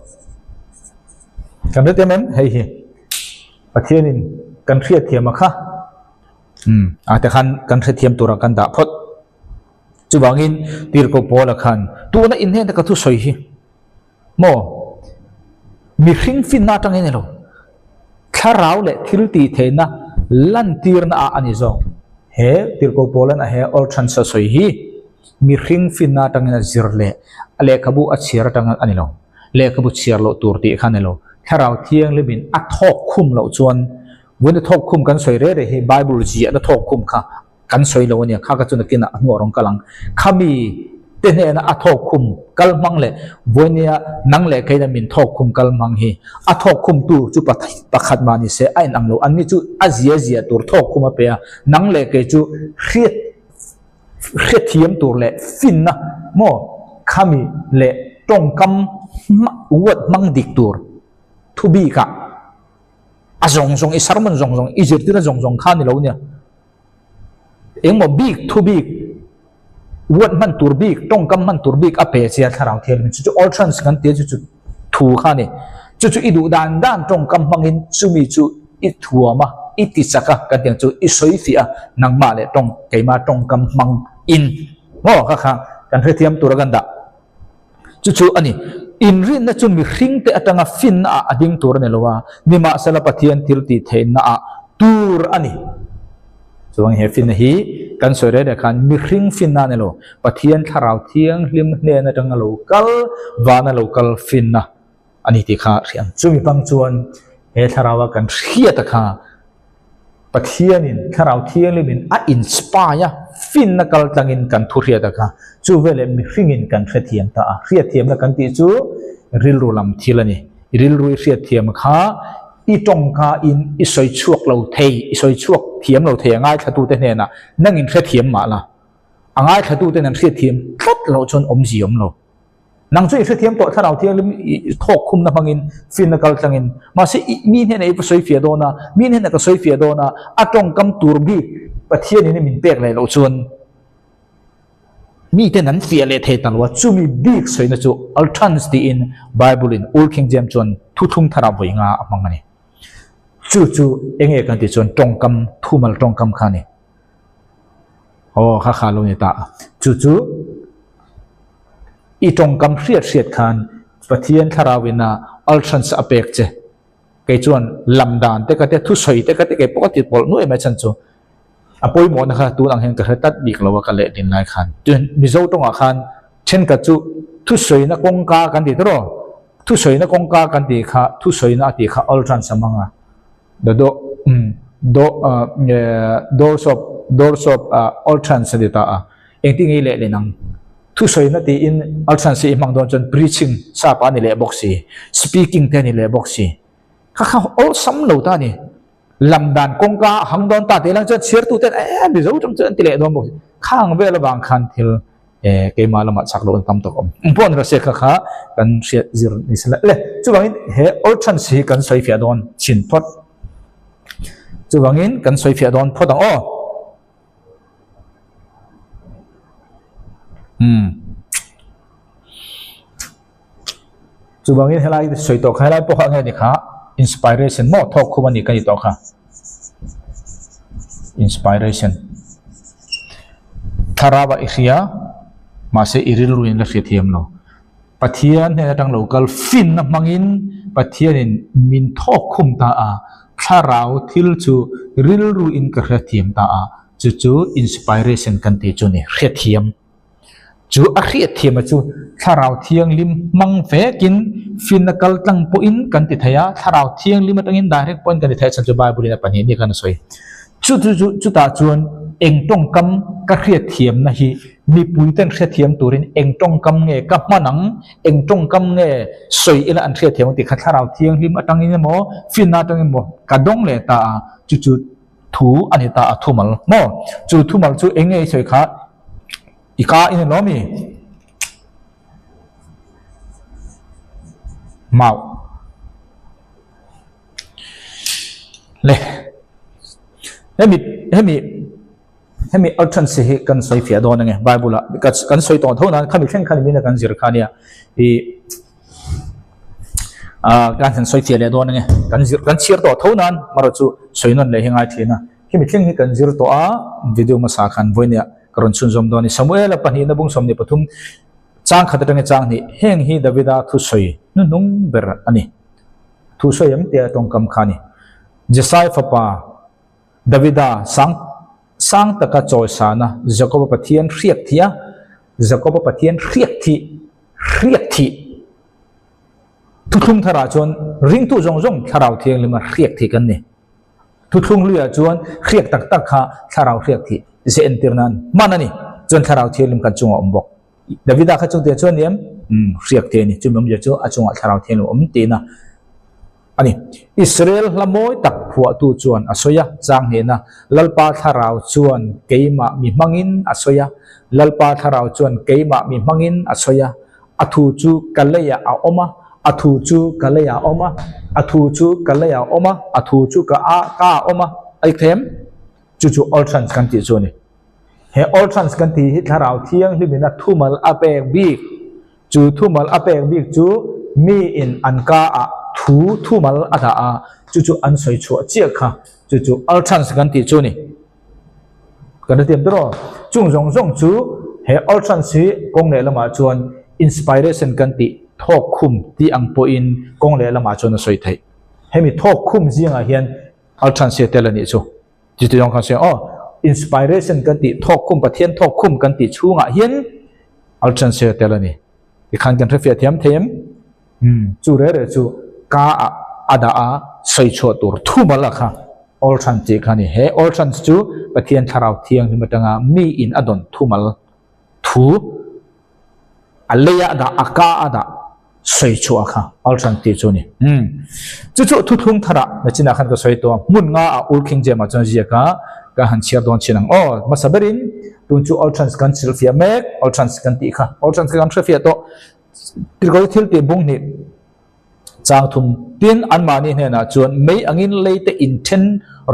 กันเทอร์เทียมเฮ้ยประเทศนี้กันเทียบเทียมมาค่ะแต่คันกันเทียมตัวกันดาพดจุบังอินตีรกโปละคันตัวนั้นอินเทนต์ก็ทุสอยฮีโมมีขิงฟินนาตังเงินเราข้าเราเลยทิลตีเทนะลันตีร์น่าอันนี้จงเฮตีรกโปละนะเฮออลชันส์สอยฮีมีขิงฟินนาตังเงินจิรเล่เลขบุอัจฉริตังอันนี้เราเลขบุเชียร์เราตัวตีขันเราถ้าเราเที่ยงเลยบินอัดทอกคุมเราจวนวันนี้ทอกคุมกันสวยเรื่อยๆให้ไบเบิลจีอัดทอกคุมค่ะกันสวยเราเนี่ยข้าก็จนกินหัวรองกำลังข้ามีเต้นเนี่ยอัดทอกคุมกัลมังเลยวันนี้นั่งเลยใครจะมินทอกคุมกัลมังฮีอัดทอกคุมตู้จุปะขัดมานี่เสียไอ้นังเราอันนี้จุอาเจียตัวทอกคุมมาเปียนั่งเลยใครจุเครียดเทียมตัวเลยฟินนะโม่ข้ามีเลยตรงกำวัดมังดิกตัวทุบีกะซงอิสารมันซงอิจิตที่นั่นซงข้านี่เราเนี่ยเองบอกบีกทุบีกวัดมันตูร์บีกต้องกำมันตูร์บีกอเปเซียถ้าเราเทียนจู่ออลทรานส์กันเตียจู่ถูข้านี่จู่อิดูด้านต้องกำมังอินจู่มีจู่อิทัวมาอิติสักกันเตียงจู่อิสอยฟีอะนังมาเลยต้องไกมาต้องกำมังอินโอ้ข้ากันเทียมตัวกันดะจู่อันนี้อินรินนั่นจนมีขิงเตะตั้งฟินอดิ่งตัวนี่ละว่านิมาสลับเทียนทิลติเทนนะตัวอันนี้ส่วนเฮฟินฮีกันสวยเลยกันมีขิงฟินนั่นละปะเทียนทาราวเทียงลิมเนียนตั้งโลกัลวานาโลกัลฟินนะอันนี้ที่ข้าเรียนจุมีปังจวนเฮทาราวกันเชียตะข้าปะเทียนินทาราวเทียงลิมินอินสปายะฟินนักตั้งอินกันทุเรียตะค่ะจู่เวลมีฟิงอินกันเทียมตาเทียมนักกันที่จู่ริลรูลำทีละนี่ริลรูเทียมค่ะอีตรงกาอินอีสอยชวกเราเทอีสอยชวกเทียมเราเทง่ายขัดตูเตเนี่ยนะนั่งอินเทียมมาละง่ายขัดตูเตนั่งเทียมขัดเราจนอมจีอมเรานั่งจู่เทียมตัวถ้าเราเทียมทอกคุมนักบังอินฟินนักตั้งอินมาสิมีเนี่ยไอ้สอยเฟียโดนะมีเนี่ยนักสอยเฟียโดนะตรงกำตูร์บีประเทศนี้มินเปกเลยเราชวน mi te nan fia le the talwa chu mi big soina chu ultrans ti in Bible in Old King James chon thu thung thara boinga amangani chu enge kan ti chon tongkam thumal tongkam khani kha lo ni ta chu i tongkam hriat khan pathian tharawina ultrans apek che ke chuan lamdan te ka te thu soi te ka te ke pokati pol nu ema chan chu apoi mo na kha tu ang hen ka tat bik lo ka le din lai khan tun mizo tong a khan chen ka chu thu soi na kong ka kan ti tro thu soi na kong ka kan ti kha thu soi na ti kha ultrans samanga doors of ultrans dita engti ngi le nang thu soi na ti in ultrans i mang don chon preaching sa pa ni le boxi speaking te ni le boxi kha all sam lo ta ni lamdan kongka hangdon ta te lang chan share tu ten bi zo trong chan ti le dom boxi khang ve la bang khan thil ke ma lama chak lo tam tok om pon ra se kha kan share zir ni sala le chu bangin he ultrans hi kan soi fia don chin phot chu bangin kan soi fia don phot ang chu bangin helai soi to khalai po kha nge ni kha inspiration mo thok khumani kan to kha inspiration tharawa ikhia ma se iril ruin la khithiam lo pathian he tang local fin na mangin pathian in min thok khum ta tharau thil chu ril ru in ka khithiam ta chu inspiration kan ti chu ni khithiam chu a khriat thiam chu tharau thiang lim mang ve kin finakal tang po in kan ti thaya tharau thiang lim atangin direct point kan ti thaya chan chu Bible ina pani ni kan soi chu ta chuan eng tong kam ka khriat thiam na hi mi puiten khriat thiam turin eng tong kam nge ka manang eng tong kam nge soi ila an khriat thiam ti kha tharau thiang lim atangin mo finna tangin mo ka dong le ta chu thu ani ta thumal mo chu thumal chu enge soi kha ika in lo mi mau le hemi ultrans hi kan soi fia don nge Bible kan soi ton thona khami thleng khani mina kan zir khania i kan soi fia le don nge kan shir to thonan maro chu soinon le hingai thina hemi thleng hi kan zir to video ma sa khan voinia karon chun zom doni Samuel pani na bung somni pathum chang khatatang chang ni heng hi Davida thu soi nu nung ber ani thu soi am te tong kam khani Jesai fapa Davida sang taka choi sana Jacob pathian riak thia Jacob pathian riak thi thuthum thara chon ring tu jong tharau thiang lima riak thi kan ni thuthung luya chuan riak tak kha tharau riak thi se entirnan manani chon tharau thilim kan chunga ombok Davida kha chung te chon niam riak the ni chumam je chu achunga tharau thian om te na ani Israel lamoi tak phua tu chuan asoya chang he na lalpa tharau chuan keima mi mangin asoya lalpa tharau chuan keima mi mangin asoya athu chu kaleya a oma athu chu kaleya oma athu chu kaleya oma athu chu ka oma ai them chu ultrans kan ti chu ni he ultrans kan ti hi tharau thiang limina thumal apek bik chu thumal apek bik chu mi in anka a thumal ada chu an soi chu chia kha chu ultrans kan ti chu ni kan ti dro chung jong chu he ultrans hi kong le lama chuan inspiration kan ti thok khum ti ang po in kong le lama chuan soi thai hemi thok khum zinga hian ultrans se telani chu ti yong kha se inspiration kan ti thok khum pathian thok khum kan ti chunga hian ultrans se telani i khan kan refia thiam chu re chu ka ada soi chu tur thumala kha ultrans ti khani he ultrans chu pathian tharau thiang ni matanga mi in adon thumal thu aleya da aka ada soi chu kha ultrans ti chu ni chu thuthung thara na china khan ka soi to mun nga Old King James chon ji ka han chiar don chinang masaberin tun chu ultrans kan silfia mek ultrans kan ti kha ultrans kan trafia to tirgoi thil te bung ni chang thum tin an mani he na chuan mei angin leite inten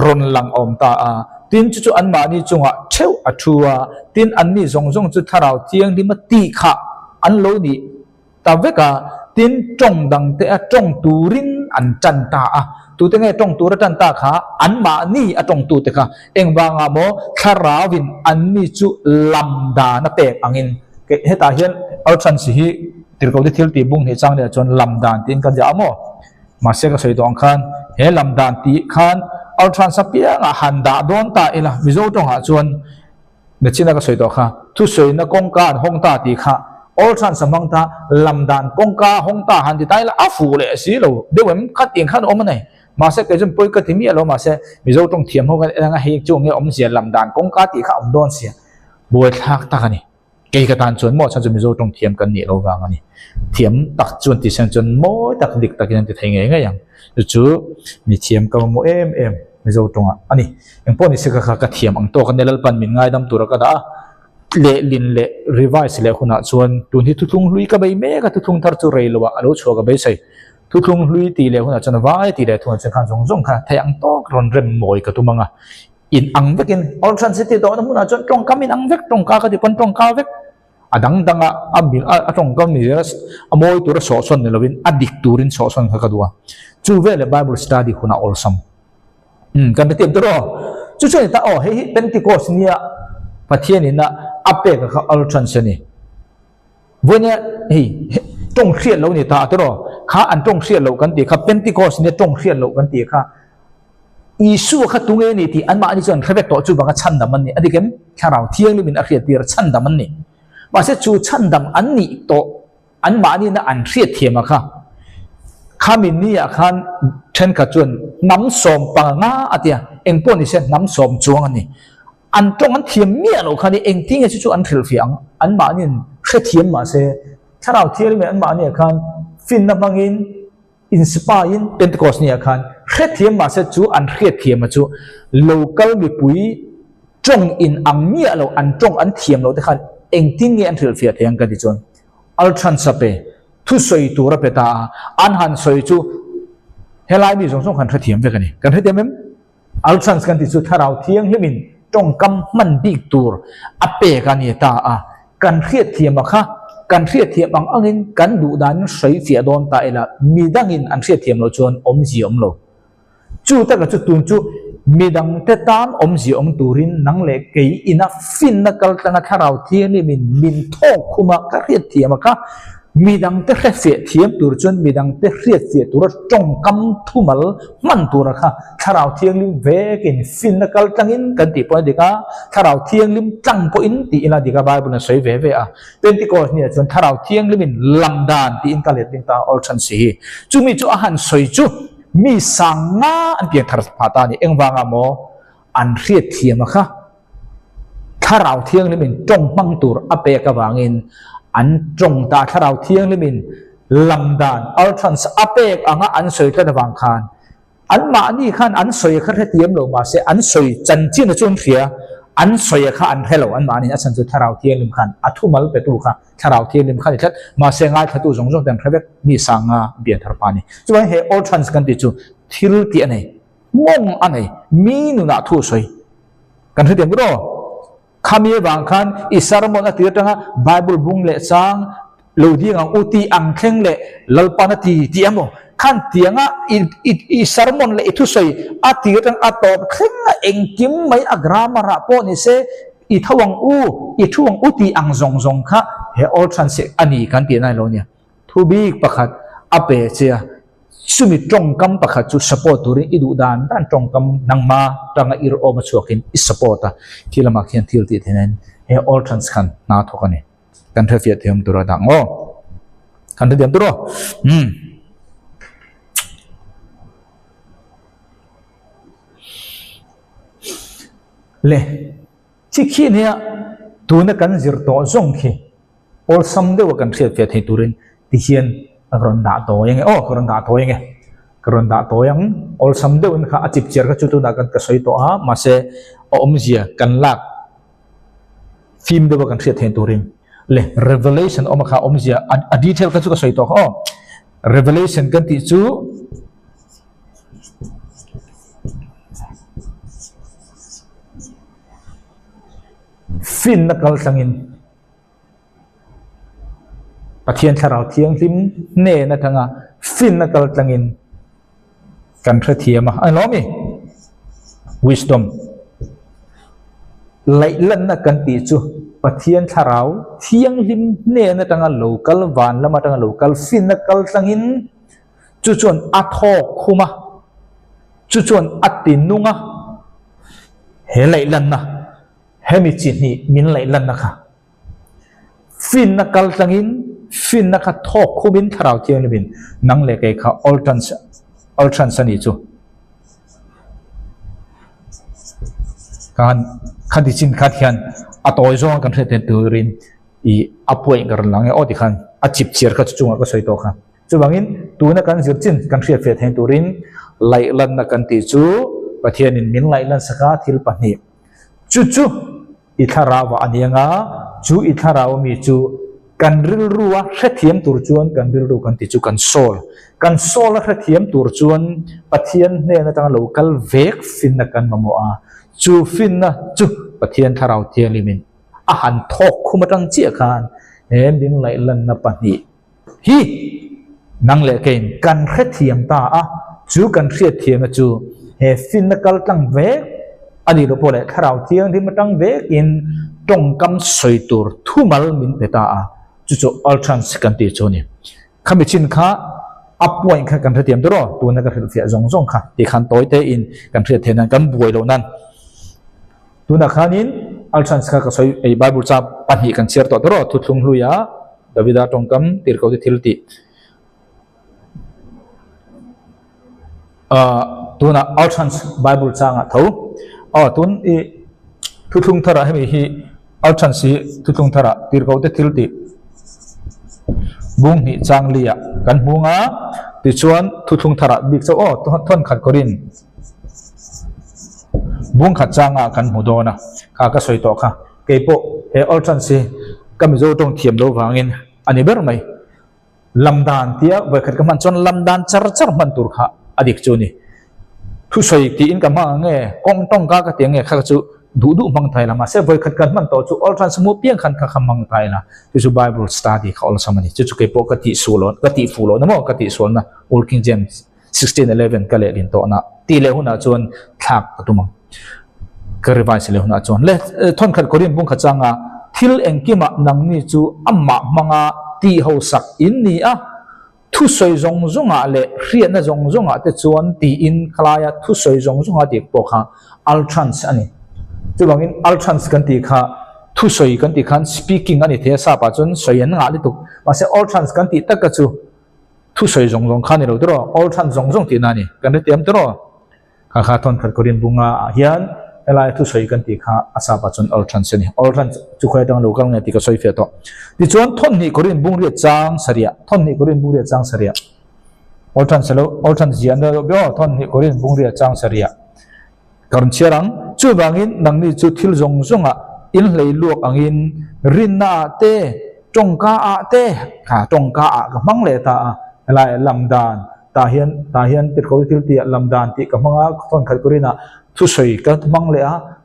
ron lang om ta tin chu an ma ni chunga theu athua tin an ni zong zong chu tharau thiang li ma ti kha an lo ni ta veka tin trong dang te a trong turin an chan ta a tu te nge trong tur chan ta kha an ma ni a trong tu te kha eng wanga mo tharawin an ni chu lamda na pek angin ke heta hian altran si hi tirko de thil ti bung he chang le chon lamdan tin kan ja mo ma se ka soi dong khan he lamdan ti khan altran sapia nga handa don ta ila mizo tong ha chon ne china ka soi do kha thu soi na kong ka hong ta ti kha altran samang ta lamdan kong ka hong ta han ti tai la afu le si lo de wem khat ing khan om nei ma se ke jum poi ka ti mi lo ma se mizo tong thiam ho ka nga he chu nge om sia lamdan kong ka ti kha om don sia boi thak ta ka ni cái tan chuẩn mọi sản mizo trong thiam cần nhẹ lâu vàng này thiam đặc chuẩn thì sản chuẩn mỗi đặc định đặc nhân thì thấy nghe ngay rằng chú mi thiam câu mỗi em mizo trong anh em bọn này sẽ các thiam ang to cái này là ban mình ngay đâm tura cái đã lệ lin lệ revise lệ khuôn chuẩn tuần thì thu thung lui cái bay mẹ cái thu thung thar chu rei lo alo chua cái bay say thu thung lui tỷ lệ khuôn chuẩn vai tỷ lệ thuần sẽ khăn giống giống khá thấy ang to còn rem mồi cái tu mang à in ang vek in all transitive đó nó muốn chọn trong cam in ang vek trong cá cái thì phân trong cá vek adang danga abil trong cam ni amoi tur so son ne lovin adik turin so son kha kadua chu ve le bible study khuna awesome kan tiam to ro chu chu ta o he pentecost nia pathian in na ape ka all transitive vonia hi trong khiat lo ni ta to ro kha an trong khiat lo kan ti kha pentecost ne trong khiat lo kan ti kha isu kha tunge ni ti an ma ni chon khabek to chu banga chan da man ni adikem kharau thiang ni min a khiat tir chan da man ni mà sẽ chú chân đam anh nị to anh mà ni na anh thiệt thiệt mà kha khamin ni à khan trên cả chuan nắm sòm bằng ngã à tia em bọn ni sẽ nắm sòm chuang anh ni anh trong anh thiệt miệng rồi khan ni em tiếng cái chú anh thiệt phiang anh mà ni khét thiệt mà sẽถ้าเราเที่ยวนี่anh mà ni khan fin na bangin inspire in Pentecost ni khan khét thiệt mà sẽ chú anh khét thiệt mà chú local mi pui trong in ang miệng rồi anh trong anh thiệt rồi thì khan eng tin nge an thil fia theng ka ti chon altran sape thu soi tu ra peta an han soi chu helai mi jong song khan thathiam ve ka ni kan thathiam em altran kan ti chu tharau thiang himin tong kam man big tur ape ka ni ta a kan khiat thiam kha kan khiat thiam ang angin kan du dan soi fia don ta ela mi dangin an khiat thiam lo chon om ji om lo chu ta ka chu tun chu midang te tan om ji om turin nang le kei ina fin na kal tanga tharau thiam ni min thok khuma ka riat thiam ka midang te khe fe thiam tur chon midang te riat fe tur tong kam thumal man tur kha tharau thiam lim ve kin fin na kal tangin kan ti point dika tharau thiam lim tang po in ti ina dika bible na soi ve ve a pentecost ni chon tharau thiam lim lamdan ti in ka le tin ta all chan si chumi chu a han soi chu mi sanga an piang thar phata ni engwanga mo an riat thiam kha tharau thiang le min tong mang tur ape ka wangin an tong ta tharau thiang le min lamdan altrans ape anga an soi thla wang khan an ma ni khan an soi kha thiam lo ma se an soi chan chin chun thia an soi kha an hello an ma ni asan chu tharau thiang lim khan athumal pe tu kha tharau thiang lim khan thlat ma se ngai thatu jong jong tem threbek mi sanga bian thar pani chuan he all trans kan ti chu thil ti anei mong anei mi nu na thu soi kan thiam ro khami wang khan isarmon a tirtanga bible bung le chang lodi ang uti ang kheng le lalpana ti amo khan tianga i sermon le itu soi ati tang atop khenga engkim mai agramara po ni se i thawang uti ang zong zong kha he all transit ani kan ti nai lo nia thu bi pakhat ape chia sumi trong kam pakhat chu support turi idu dan trong kam nangma tanga ir o ma chuakin i support a thilama khian thil ti thenen he all trans khan na thokani kan thafia them tura dango kan thiam turo le chi khi nia tu na kan zir to zong khi all sam de wa kan thia fe thei turin ti hian agron da to yang agron da to yang agron da to yang all sam de un kha achip cher ka chu tu da kan ka soi to a ma se om zia kan lak film de wa kan thia thei turin le revelation om kha om zia a detail ka chu ka soi to kha revelation kan ti chu ฟินนักลสังอินปะเทียนทาราวเทียงลิมเนนะทั้งฟินนักลสังอินกันเทียมาอันล้อมี wisdom ไล่ลันนักกันตีจูปะเทียนทาราวเทียงลิมเนนะทั้งlocal วันละมาทั้งlocal ฟินนักลสังอินจุจวนอัทอกคุมาจุจวนอัตินุงะเฮไล่ลันนะเฮมิจินีมินไล่ลันนะคะฟินนักลสังอินฟินนักทอกคุบินทาราวเทียงลิบินนังเล็กเขาอัลทรันสนิจูการขันดิจินขัดยันอัตโอยจงกันเรื่องตัวรินอีอัพวยกันหลังอดีขันอัจิบเชียร์ก็จุงก็สวยตัวค่ะจูบางอินตัวนักการจิตจินกันเรื่องเฟตเห็นตัวรินไล่ลันนักการติจูปะเทียนินมินไล่ลันสกัดทิลปนีจูอิทาราวอันยังจูอิทาราวมีจูกันริลรัวเทียมตัวจวนกันริลรัวกันติจูกันโซลเทียมตัวจวนปะเทียนเนี่ยนะตั้ง local เวกฟินนักการมาโมอาจูฟินนะจูปะเทียนทาราวเทียลิมินอาหารทอกคุมาตั้งเจียกันบินไล่ลันนับปนีฮีนังเล็กกันเทียมตาจูกันเทียมจูฟินนักการตั้งเวกอดีตเราพูดเลยทาราวเทียงที่มาตั้งเวกอินตรงกำสวยตัวทุ่มลมินเปตาจู่ๆอัลทรันส์กันตีโจนี่ข้ามีชินข้าอัพไว้กันเทียมตัวนักการเสียจงค่ะที่ขันตัวเตอินกันเทียนนั้นกันบวยเหล่านั้นตัวนักขันินอัลทรันส์ก็สวยไอ้ไบเบิลจับปัญหากันเชียร์ตัวทุกลุงลุยดาวิดาตรงกำตีเขาที่ทิลตีตัวนักอัลทรันส์ไบเบิลจังเท่าตัวนี้ทุกลุงทาระให้มีฮีอัลทรันส์ทุกลุงทาระตีเขาที่ทิลตีบุ้งนี่จางเลียกันบุ้งติชวนทุกทุงทาระบิกเจ้าทนขัดกรินบุ้งขัดจางกันหูโดนะข้าก็สวยต่อค่ะเก็บโปอัลทรันซีก็มีโจตรงเทียมโลวางินอันนี้เบอร์ไหมลำดานเทียเวกกันมันจนลำดานจาร์มันตุรค่ะอดีตจูนี่ทุสวยตีอินกันมาเงี้ยกองต้องก้าก็เตียงเงี้ยข้าก็จูดูมังไทยละมาเสพขัดกันมันต่อจูอัลทรันสมุเปียงขันข้ามังไทยนะจู่ไบเบิลสตัดดี้เขาละสมัยนี้จู่เก็บโปกติสูโลกติฟูโลนะมั้งกติสูโลนะโอลคิงเจมส์1611ก็เลยลินโตนะตีเลหุนะจวนทักตุมังก็รีไวซ์เลหุนะจวนเล่ทนขัดกรินบุ้งขัดจังทิลเองกิมานังนี่จู่อัมมามังตีเขาสักอินนี่ทุสวยจงเล่เรียนนะจงแต่จวนตีอินคลายทุสวยจงเด็กพวกอัลทรันส์อันนี้จู่บางอินอัลทรันส์กันตีข้าทุสวยกันตีขัน speaking อันนี้เทียสาปะจนสวยงาลิตุมาเสอัลทรันส์กันตีตักกะจู่ทุสวยจงขันนี่เราตัวอัลทรันส์จงตีนั่นนี่กันเตรียมตัวข้าทนขัดกรินบุ้งเฮียนเวลาทุสวยกันตีข้าอาสาปะจนอัลทรันส์นี่อัลทรันส์จู่ใครต้องรู้กันเนี่ยตีก็สวยเฟียต่อดิจวนทนนี่กรินบุ้งเรียจางสริยทนนี่กรินบุ้งเรียจางสริยอัลทรันส์ยันเดียวเบี้ยทนนี่กรินบุ้งเรียจางสริยการเชื่อรังจู่บางอินนังนี่จู่ทิลจงอินเลยลวกอังอินรินนาเตจงกาเตจงกากับมังเลตาอะไรลำดานตาเฮียนติดเขาทิลตีลำดานติกับมังทนขัดกรินะทุสวยกับมังเล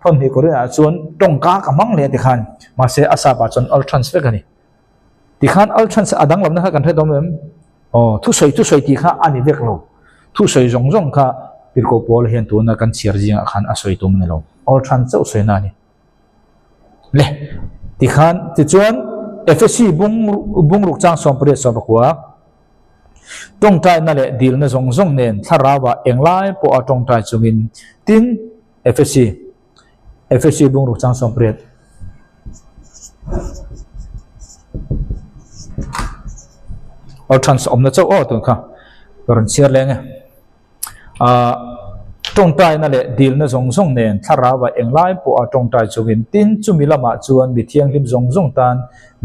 ทนนี่กรินะส่วนจงกากับมังเลติขันมาเสอาสาบะจนอัลทรันส์เวกันนี่ติขันอัลทรันส์อดังลำนะครับกันเท่านั้นทุสวยติขันอันนี้เวกเราทุสวยจงค่ะติดเขาพอลเห็นตัวนักการเชียร์จริงขันอาศัยตัวมันเราอัลทรันส์เจ้าสวยนั่นนี่เล่ที่ขันที่จวนFSC บุ้งรุกจ้างสมปรีสมบัติตรงใจนั่นแหละดีลในจงเน้นถ้าเราว่าเองไล่พอตรงใจจุมินติน FSC บุ้งรุกจ้างสมปรีอัลทรันส์อมนั่นเจ้าตัวค่ะก็รันเชียร์เลยไงตรงใจนั่นแหละดีลในจงเน้นถ้าเราว่าเองไล่พอตรงใจจุมินตินจุมิละมาจวนบิเทียงริมจงตัน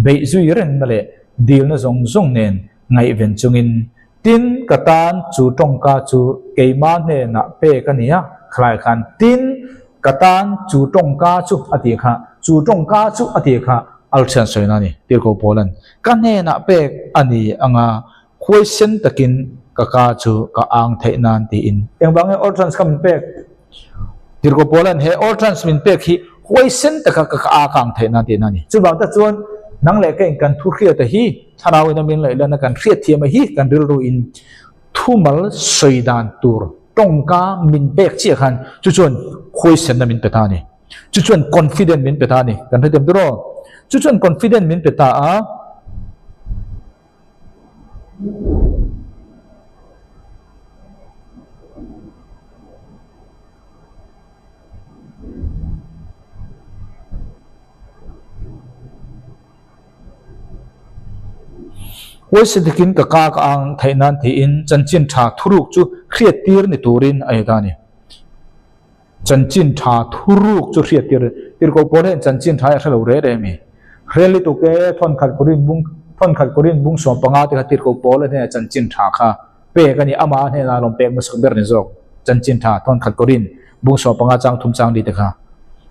เบยจุยเรนนั่นแหละดีลในจงเน้นไงเวนจุงินตินกตันจูตรงกาจูเกยมาเนนะเปกันเนี่ยคลายขันตินกตันจูตรงกาจูอดีค่ะจูตรงกาจูอดีค่ะอัลเชนสวยนั่นนี่เดี๋ยวก็โพลันกันเนี่ยนะเปกอันนี้อ่ะคุยเส้นตะกินกะกาจูกะอ่างเทนันตีอินอย่างบางอัลเชนส์ก็มันเปกเดี๋ยวก็โพลันเฮอัลเชนส์มันเปกฮี huay sen ta ka kang the na ti na ni chu bang ta chuan nang le ke kan thu khria ta hi tharau na min le la kan khria thiam hi kan ril ru in thumal soidan tur tongka min bek chi khan chu chuan huay sen na min pe ta ni chu chuan confident min pe ta ni kan thei tem tu ro chu chuan confident min pe ta a huay se dikin ka ang thainan thi in chanchin tha thuruk chu khriat tir ni turin ai ta ni chanchin tha thuruk chu khriat tir ko pore chanchin tha a lo re re mi reli to ke thon khat korin bung so panga te tir ko pole ne chanchin tha kha pe ka ni ama ne na lom pe ma sok ber ni jok chanchin tha thon khat korin bung so panga chang thum chang di te kha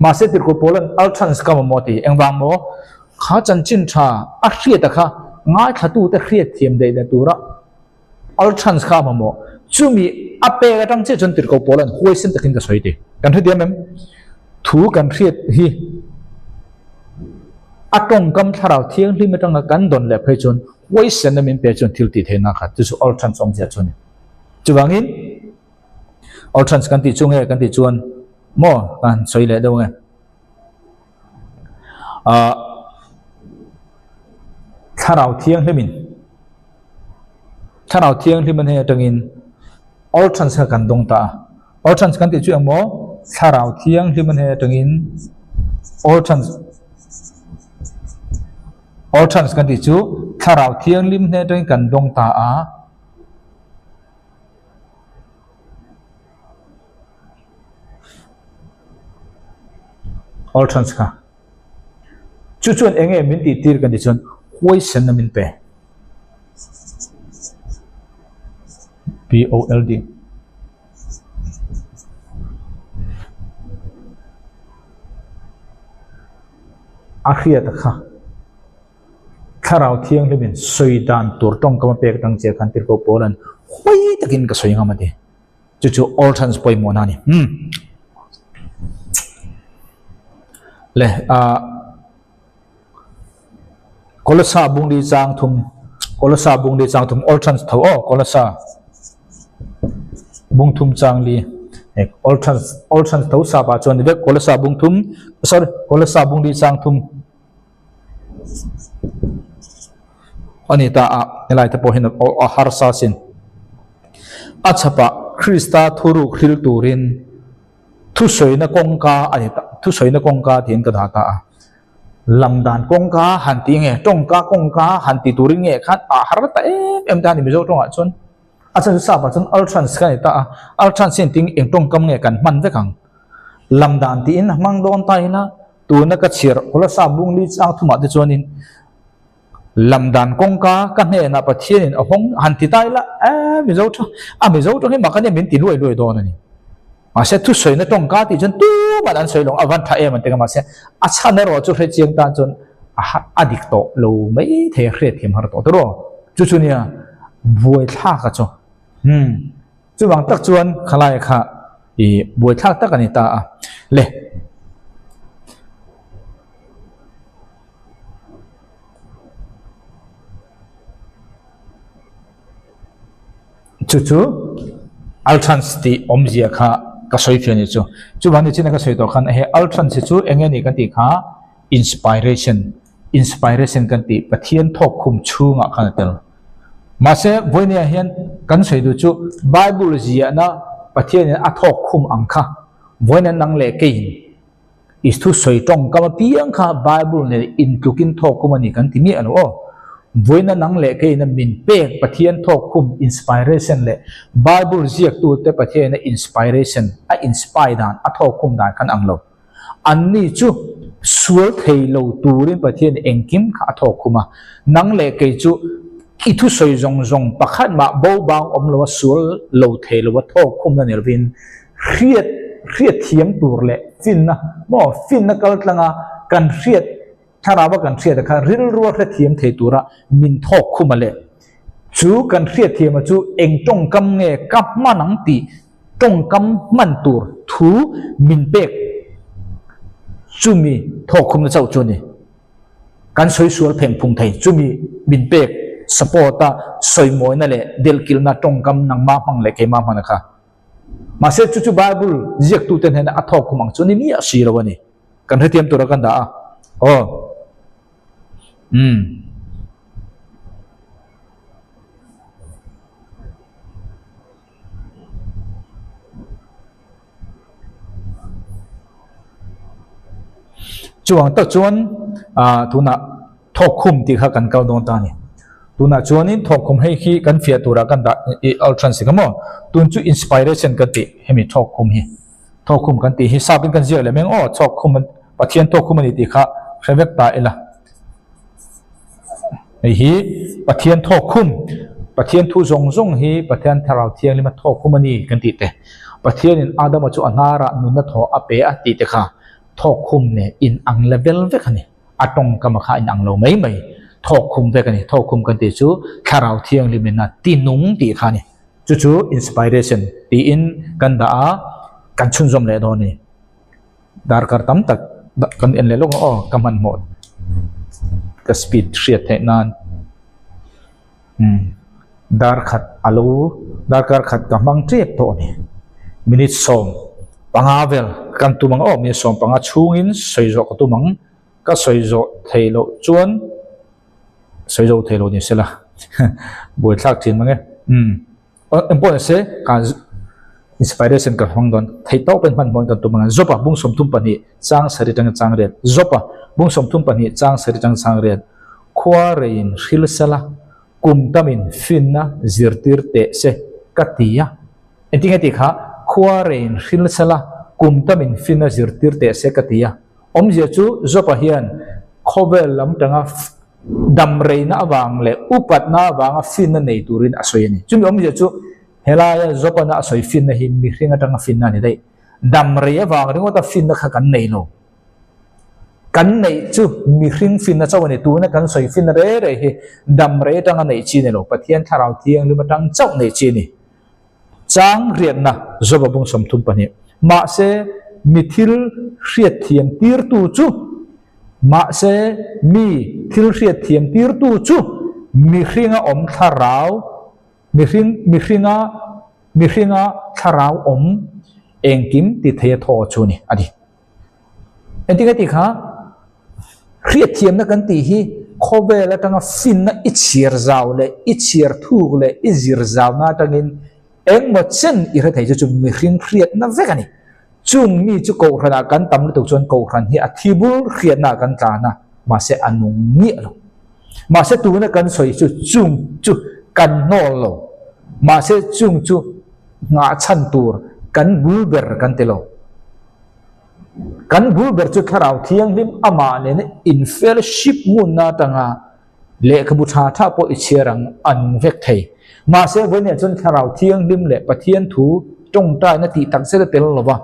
ma se tir ko polen al trans ka mo ti engwang mo kha chanchin tha a khriat ta kha ngay thatu te khriat thiam dei da tura al trans kha mo chumi ape ga tang che chon tir ko polan huai sen takin ka soite kan thu diam em thu kan khriat hi atong kam tharau thiang hlim atang kan don le phei chon huai sen na min pe chon thil ti the na kha chu al trans om ja chon chu wangin al trans kan ti chung he kan ti chuan mo kan soi le do nge tharau thiang hlimin he tangin all trans kan dong ta all trans kan ti chu mo tharau thiang hlimin he tangin all trans kan ti chu tharau thiang hlim he tangin kan dong ta a all trans ka chu chuan enge min ti tir kan ti chuan huay sen na min pe POLD akhia ta kha tharau thiang hlimin soidan tur tong kama pek tang che khan tir ko polan huay takin ka soi nga ma ti chu all trans poi mo na ni le kolasa bung di chang thum all trans tho kolasa bung thum chang li all trans tho sa ba chon ve kolasa bung thum sorry kolasa bung di chang thum ani ta a elai ta po hin a har sa sin achapa krista thuru khil turin thu soi na kongka ani ta thu soi na kongka tin ka da ta lamdan kongka hanti nge tongka kongka hanti turin nge khat a har ta em ta ni mi zo tong a chon a chan sa ba chon al trans ka ta al trans sin ting eng tong kam nge kan man ve kang lamdan ti in mang don tai na tu na ka chir kola sa bung li chang thuma de chonin lamdan kongka ka ne na pathian in ahong hanti tai la mi zo tho he ma ka ne min ti loi do na ni mà sẽ thu soi nó trong cá thì chân tu mà ăn soi lòng avan thay mà tiếng mà sẽ chăn nó rồi cho phải chiang ta chân adik to lâu mấy thế khét thêm hard to đó chú chú nia vui thà cả cho chú bằng tắc chuan khalai kha i vui thà tắc anh ta lệ chú al trans ti omzia kha ka soi phian ni chu ban ni china ka soi to khan he al trans chu enge ni kan ti kha inspiration kan ti pathian thok khum chu nga khan tel ma se voinia hian kan soi du chu bible zia na pathian a thok khum ang kha voina nang le ke is thu soi tong ka ma piang kha bible ne in tukin thok khum ani kan ti mi alo voina nang le ke na min pek pathian thok khum inspiration le bible ziak tu te pathian na inspiration a inspire dan a thok khum dan kan anglo anni chu sual thei lo turin pathian engkim kha thok khuma nang le ke chu ki thu soi zong pakhat ma bo bang om lo sual lo thei lo thok khum na nervin khiat thiam tur le fin na kal tlanga kan khiat tharawa kan thriat kha ril ruwa kha thiam thei tura min thok khuma le chu kan thriat thiam chu eng tong kam nge kap manang ti tong kam man tur thu min pek chumi thokhum na chau chuni kan soi sual pheng phung thei chumi bin pek supporta soi moi na le del kil na tongkam nang ma mang le ke ma mana kha ma se chu bible jek tu ten hen a thokhum ang chuni mi a si rawani kan hetiam tura kan da oh chuang tak chuan tuna thokhum ti kha kan kal don ta ni tuna chuanin thokhum hei khi kan fia tura kan da ultran sikamo tun chu inspiration kan ti hemi thokhum hi thokhum kan ti hi sabin kan zia le meng o thokhum pathian thokhum ni ti kha khevek ta ela hi pathian thokhum pathian thu zong zong hi pathian tharau thiang lima thokhum ani kan ti te pathian in adam chu anara nunna tho ape a ti te kha thokhum ne in ang level ve khani atong kama kha in ang lo mai mai thokhum ve khani thokhum kan ti chu tharau thiang limena ti nung ti khani chu inspiration ti in kan da kan chun zom le do ni dar kar tam tak kan en le lo o kaman mo ka speed shriat the nan dar khat alu dar kar khat ka mang trep to ni minute som pangavel kan tumang o mi som panga chungin soizo ka tumang ka soizo theilo chuan soizo theilo ni sela boi thak thin mange important se ka inspiration ka hongdon theito pen man mon kan tumang zopa bung som tum pani chang sari tang chang ret zopa bung som tum pani chang sari tang chang ret khwa rein khil sala kum tamin finna zirtir te se katia enting ati kha khwa rein khil sala kum tamin finna zirtir te se katia om je chu zopa hian khovel lam tanga dam reina awang le upat na awanga finna nei turin asoyani chumi om je chu helaya zopa na asoi finna hi mi hringa tanga finna ni dei dam re awang ringo ta finna kha kan nei lo kan nei chu mi hring finna chawani tu na kan soi finna re re hi dam re tanga nei chi ne lo pathian tharau thiang lima tang chau nei chi ni chang rian na zoba bung som thum pani ma se mithil hriat thiam tir tu chu ma se mi thil hriat thiam tir tu chu mi hringa om tharau mi hringa tharau om engkim ti thea tho chu ni adi entinga ti kha hriat thiam na kan ti hi khobela tanga fin na ichir zaw le ichir thuk le izir zaw na tangin eng mo chen i ra thei chu mi hring hriat na vekani chung mi chu ko rana kan tam tu chon ko ran hi athibul hriat na kan ta na ma se anung ni lo ma se tu na kan soi chu chung chu kan no lo ma se chung chu nga chan tur kan bulber kan te lo kan bulber chu tharau thiang lim ama ne in fellowship mun na tanga le khabu tha tha po ichirang an vek thei ma se vone chon tharau thiang lim le pathian thu tong tai na ti tak se tel lo wa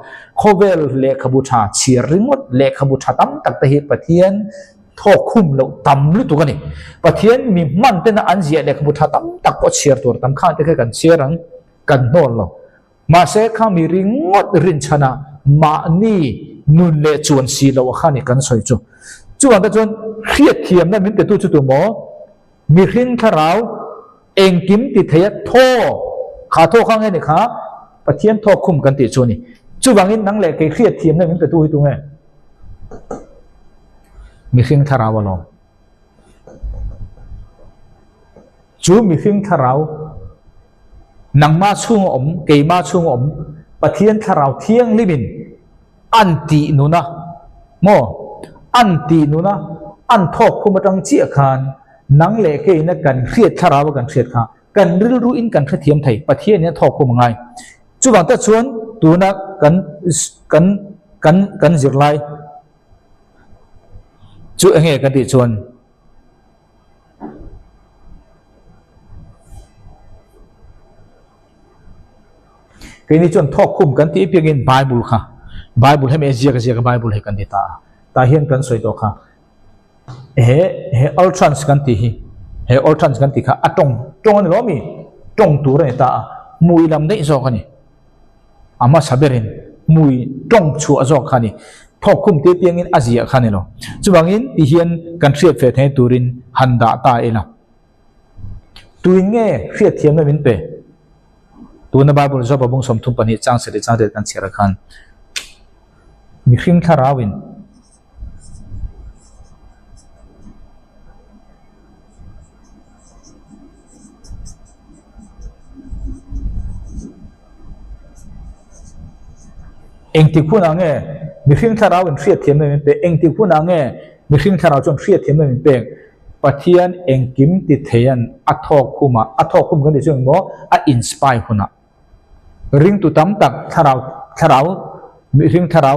khovel le khabu tha chir ringot le khabu tha tam tak te hi pathian thokhum lo tam lu tu kani pathian mi man te na anjia le khabu tha tam tak po chir tur tam kha te kan chirang kan nol lo ma se kha mi ringot rin chana ma ni nun le chuan si lo khani kan soi chu chuan ta chuan khiat thiam na min te tu chu tu mo mi hrin tharau engkim ti theya tho kha tho khang ni kha pathian thokhum kan ti chu ni chu wangin nang le ke khiat thiam na min te tu hi tu nge mi hrin tharau lo chu mi hrin tharau nang ma chung om ke ma chung om pathian tharau thiang limin anti nuna mo anti nuna an thok khuma tang chi khan nang le ke na kan khriat tharaw kan khriat kha kan ril ru in kan khathiam thai pathian ne thok khum ngai chuwang ta chuan tuna kan zirlai chu enge kan ti chuan ke ni chuan thok khum kan ti pegin bible kha bible hem ezia ka bible he kan ti ta hian kan soi to kha he ultrans kan ti hi he ultrans kan ti kha atong ni lo mi tong tu re ta mui lam nei zo khani ama saberin mui tong chu azo khani ทอกคุมเตียงอินอาเซียขันนี่หรอจุบังอินที่เฮียนกันเสียดเฟทให้ตูรินฮันดาตาเอล่ะตัวเงี้ยเสียดเทียมไม่เป็นเปตัวนบาบุลจอบบุงสมทุมปนิจังเสด็จจังเด็ดกันเสียระคันมีคริงทาราวินเองที่พูดนั่งเงมีคริงทาราวินเสียดเทียมไม่เป็นเปเองที่พูดนั่งเงมีคริงทาราจนเสียดเทียมไม่เป็นเปปะเทียนเองกิมติเทียนอัทอกคุมาอัทอกคุมกันที่ช่วงโมอัดอินสปายคนน่ะริงตุตั้มตักทารามีริงทารา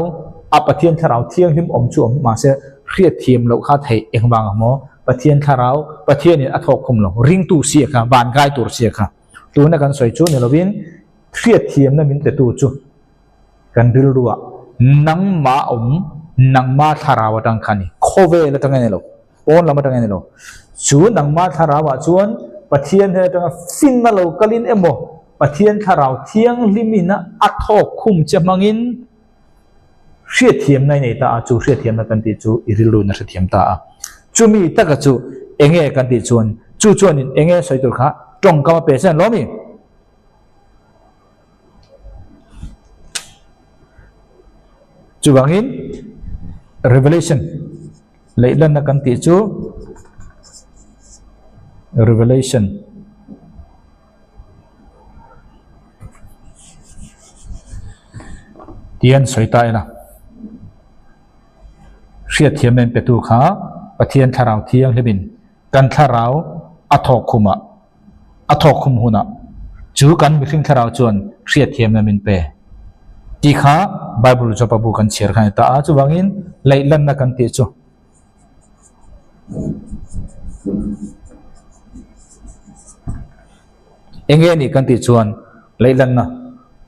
อัปะเทียนทาราเที่ยงหิมอมจวมมาเสียเสียดเทียมเราข้าไทยเองบางโมปะเทียนทาราปะเทียนเนี่ยอัทอกคุมเราริงตุเสียค่ะบานกายตัวเสียค่ะตัวนักการสวยจุเนี่ยเราวินเสียดเทียมนั่นวินแต่ตัวจุกันดิลรัวนังมานังมาทาราวตังคันีโคเวลตังไงเนี่ยเราโอนเรามาตังไงเนี่ยเราจูนังมาทาราวจวนปะเทียนเนี่ยตังฟินมาเรากลินเอโมปะเทียนทาราวเทียงลิมินะอัทอกคุมจะมังอินเสียเทียมในตาจูเสียเทียมนักันติจูอิริลูนัเสียเทียมตาจูมีตะกจูเองเอกันติจวนจูจวนเองเอสวยตุลข้าตรงกับเปเซนล้อมีจูบังอิน revelation เลยลันนักกันติจู revelation เทียนสวยตายนะเสียเทียมเป็นประตูขาปะเทียนทาราวเทียงเลบินกันทาราวอัทอกคุมะอัทอกคุมหุนะจูกันมิคิงทาราวจวนเสียเทียมเป็นเปที่ข้าไบเบิลจะปบุกันเชื่อกันแต่อาจูบังอินเลยลันนักกันติจูเองนี่กันติจวนเลยลันนะ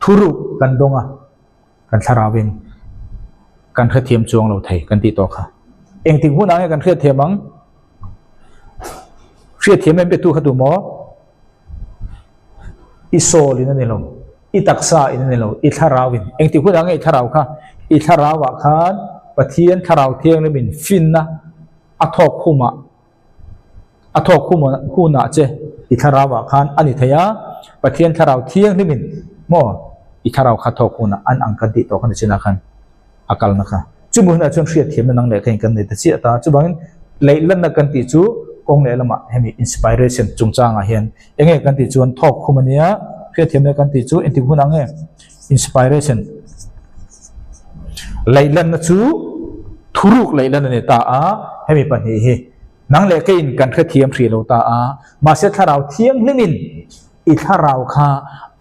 ทุรุกันดงอ่ะกันทาราวินกันเคลื่อนเทียมจวงเราไทยกันติโตค่ะเองถึงพูดนั่งกันเคลื่อนเทียมมั้งเคลื่อนเทียมเป็นตัวขดุมออิโซลินั่นเองอิตักษาอินเนโลอิทาราวินเองที่พูดอะไรอิทาราวค่ะอิทาราวะขันปะเทียนทาราวเทียงเลยบินฟินนะอัทอกคุมะอัทอกคุมะหูน่าเจอิทาราวะขันอันนี้ทยาปะเทียนทาราวเทียงเลยบินโมอิทาราวขัดทอกหูน่ะอันอังกันติโตกันเช่นนั้นอาการนะคะจุบุนอาจจะเสียเทียมนั่งเล็กกันในแต่เสียตาจุบังเลยลันนักกันติจูกงเลยละมาให้มีอินสปิเรชันจงจางอาเห็นเองกันติจวนทอกคุมเนี้ยเพื่อเทียมกันติจูเอ็นติพูนังอินสปิเรชันไลลันนัจูทุรุกไลลันเนี่ยตาให้มีปัญหานังเล็กอินกันเพื่อเทียมเสียโลตามาเสียถ้าเราเทียงนิมินอีถ้าเราค่ะ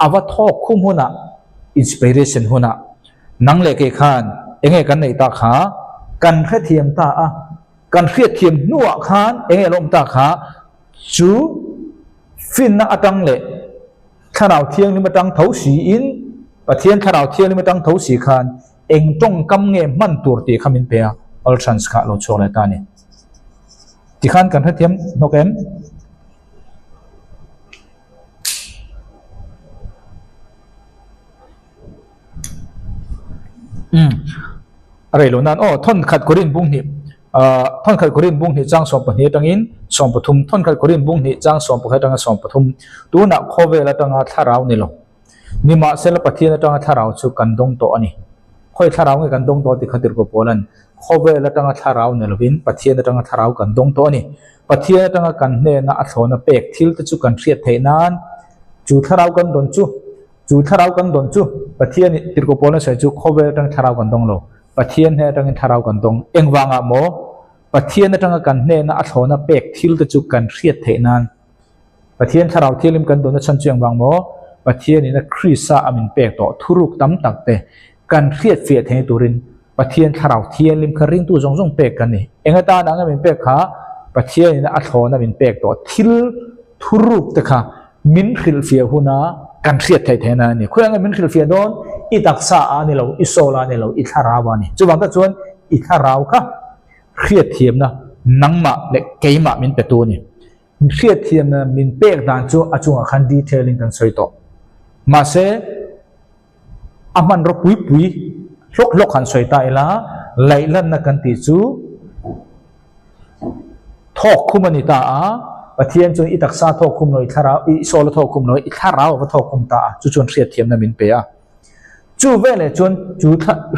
อวตารคุมหุนะอินสปิเรชันหุนะนังเล็กขันเองกันในตาขากันเพื่อเทียมตากันเพื่อเทียมนัวขันเองลมตาขาจูฟินนะอัตังเล่ถ้าเราเที่ยงนี่มาตั้งเท้าสีอินปะเทียนถ้าเราเที่ยงนี่มาตั้งเท้าสีขานเองจงกำเงมันตัวตีขมินเปียอัลชันส์ข้าเราโชว์เลยตานี่ที่ขานกันเทียมนกเอ็มอะไรเหล่านั้นท่อนขัดกรินบุ้งหิบท่อนขัดกรินบุ้งหิจ้างสมปนิตังอินสมปทุมท่อนขัดกรินบุ้งหิจ้างสมปะให้ตังสมปทุมตัวนักโคเวลตังท่าราวนี่หรอนี่มาเสร็จแล้วปะเทียนตังท่าราวสุกันดงโตอันนี้ค่อยท่าราวกันดงโตที่ขัดติดกับโพลันโคเวลตังท่าราวนี่หรอวินปะเทียนตังท่าราวกันดงโตอันนี้ปะเทียนตังกันเนน่าอัศวนะเป็กทิลตจุกันเสียเทนันจูท่าราวกันดนจูท่าราวกันดนจูปะเทียนติดกับโพลันใส่จูโคเวลตังท่าราวกันดงโลปะเทียนเนี่ยตังท่าราวกันดงเอ็งวางอะโมปะเทียนนั่งกันเนน่าอัศวนะเป็กทิลตจุกันเสียเทนันปะเทียนท่าราวเทียลิมกันดนนั่นฉันเชียงวางโมปะเทียนนี่นะคริสาอามินเป็กต่อทุรุกตั้มตักเตกันเสียเฟียเทตุรินปะเทียนท่าราวเทียลิมคาริงตู้จงเป็กกันนี่เอ็งตานังอามินเป็กขาปะเทียนนี่นะอัศวนะมินเป็กต่อทิลทุรุกตะขามินคิลเฟียหุนากันเสียเทนันนี่คุณยังมินคิลเฟียโดนอิตักษาอันนี้เราอิโซลานี่เราอิทาราวานี่จุบังก็ชวนอิทาราวค่ะเครียดเทียมนะนังมาเล็กเกยมามินเปตัวนี่เครียดเทียมนะมินเป็กด่านจูอาจูอาคันดีเทลลิงกันสวยโตมาเสอามันรบปุยลกขันสวยตายละ ไหลลั่นนักกันติจูทอกคุมันตาปะเทียนจนอิตักซาทอกคุมหน่อยทาราวอิโซลทอกคุมหน่อยอิทาราวก็ทอกคุมตาจูจนเสียเทียมนั่นมินเปียจูเวลจนจู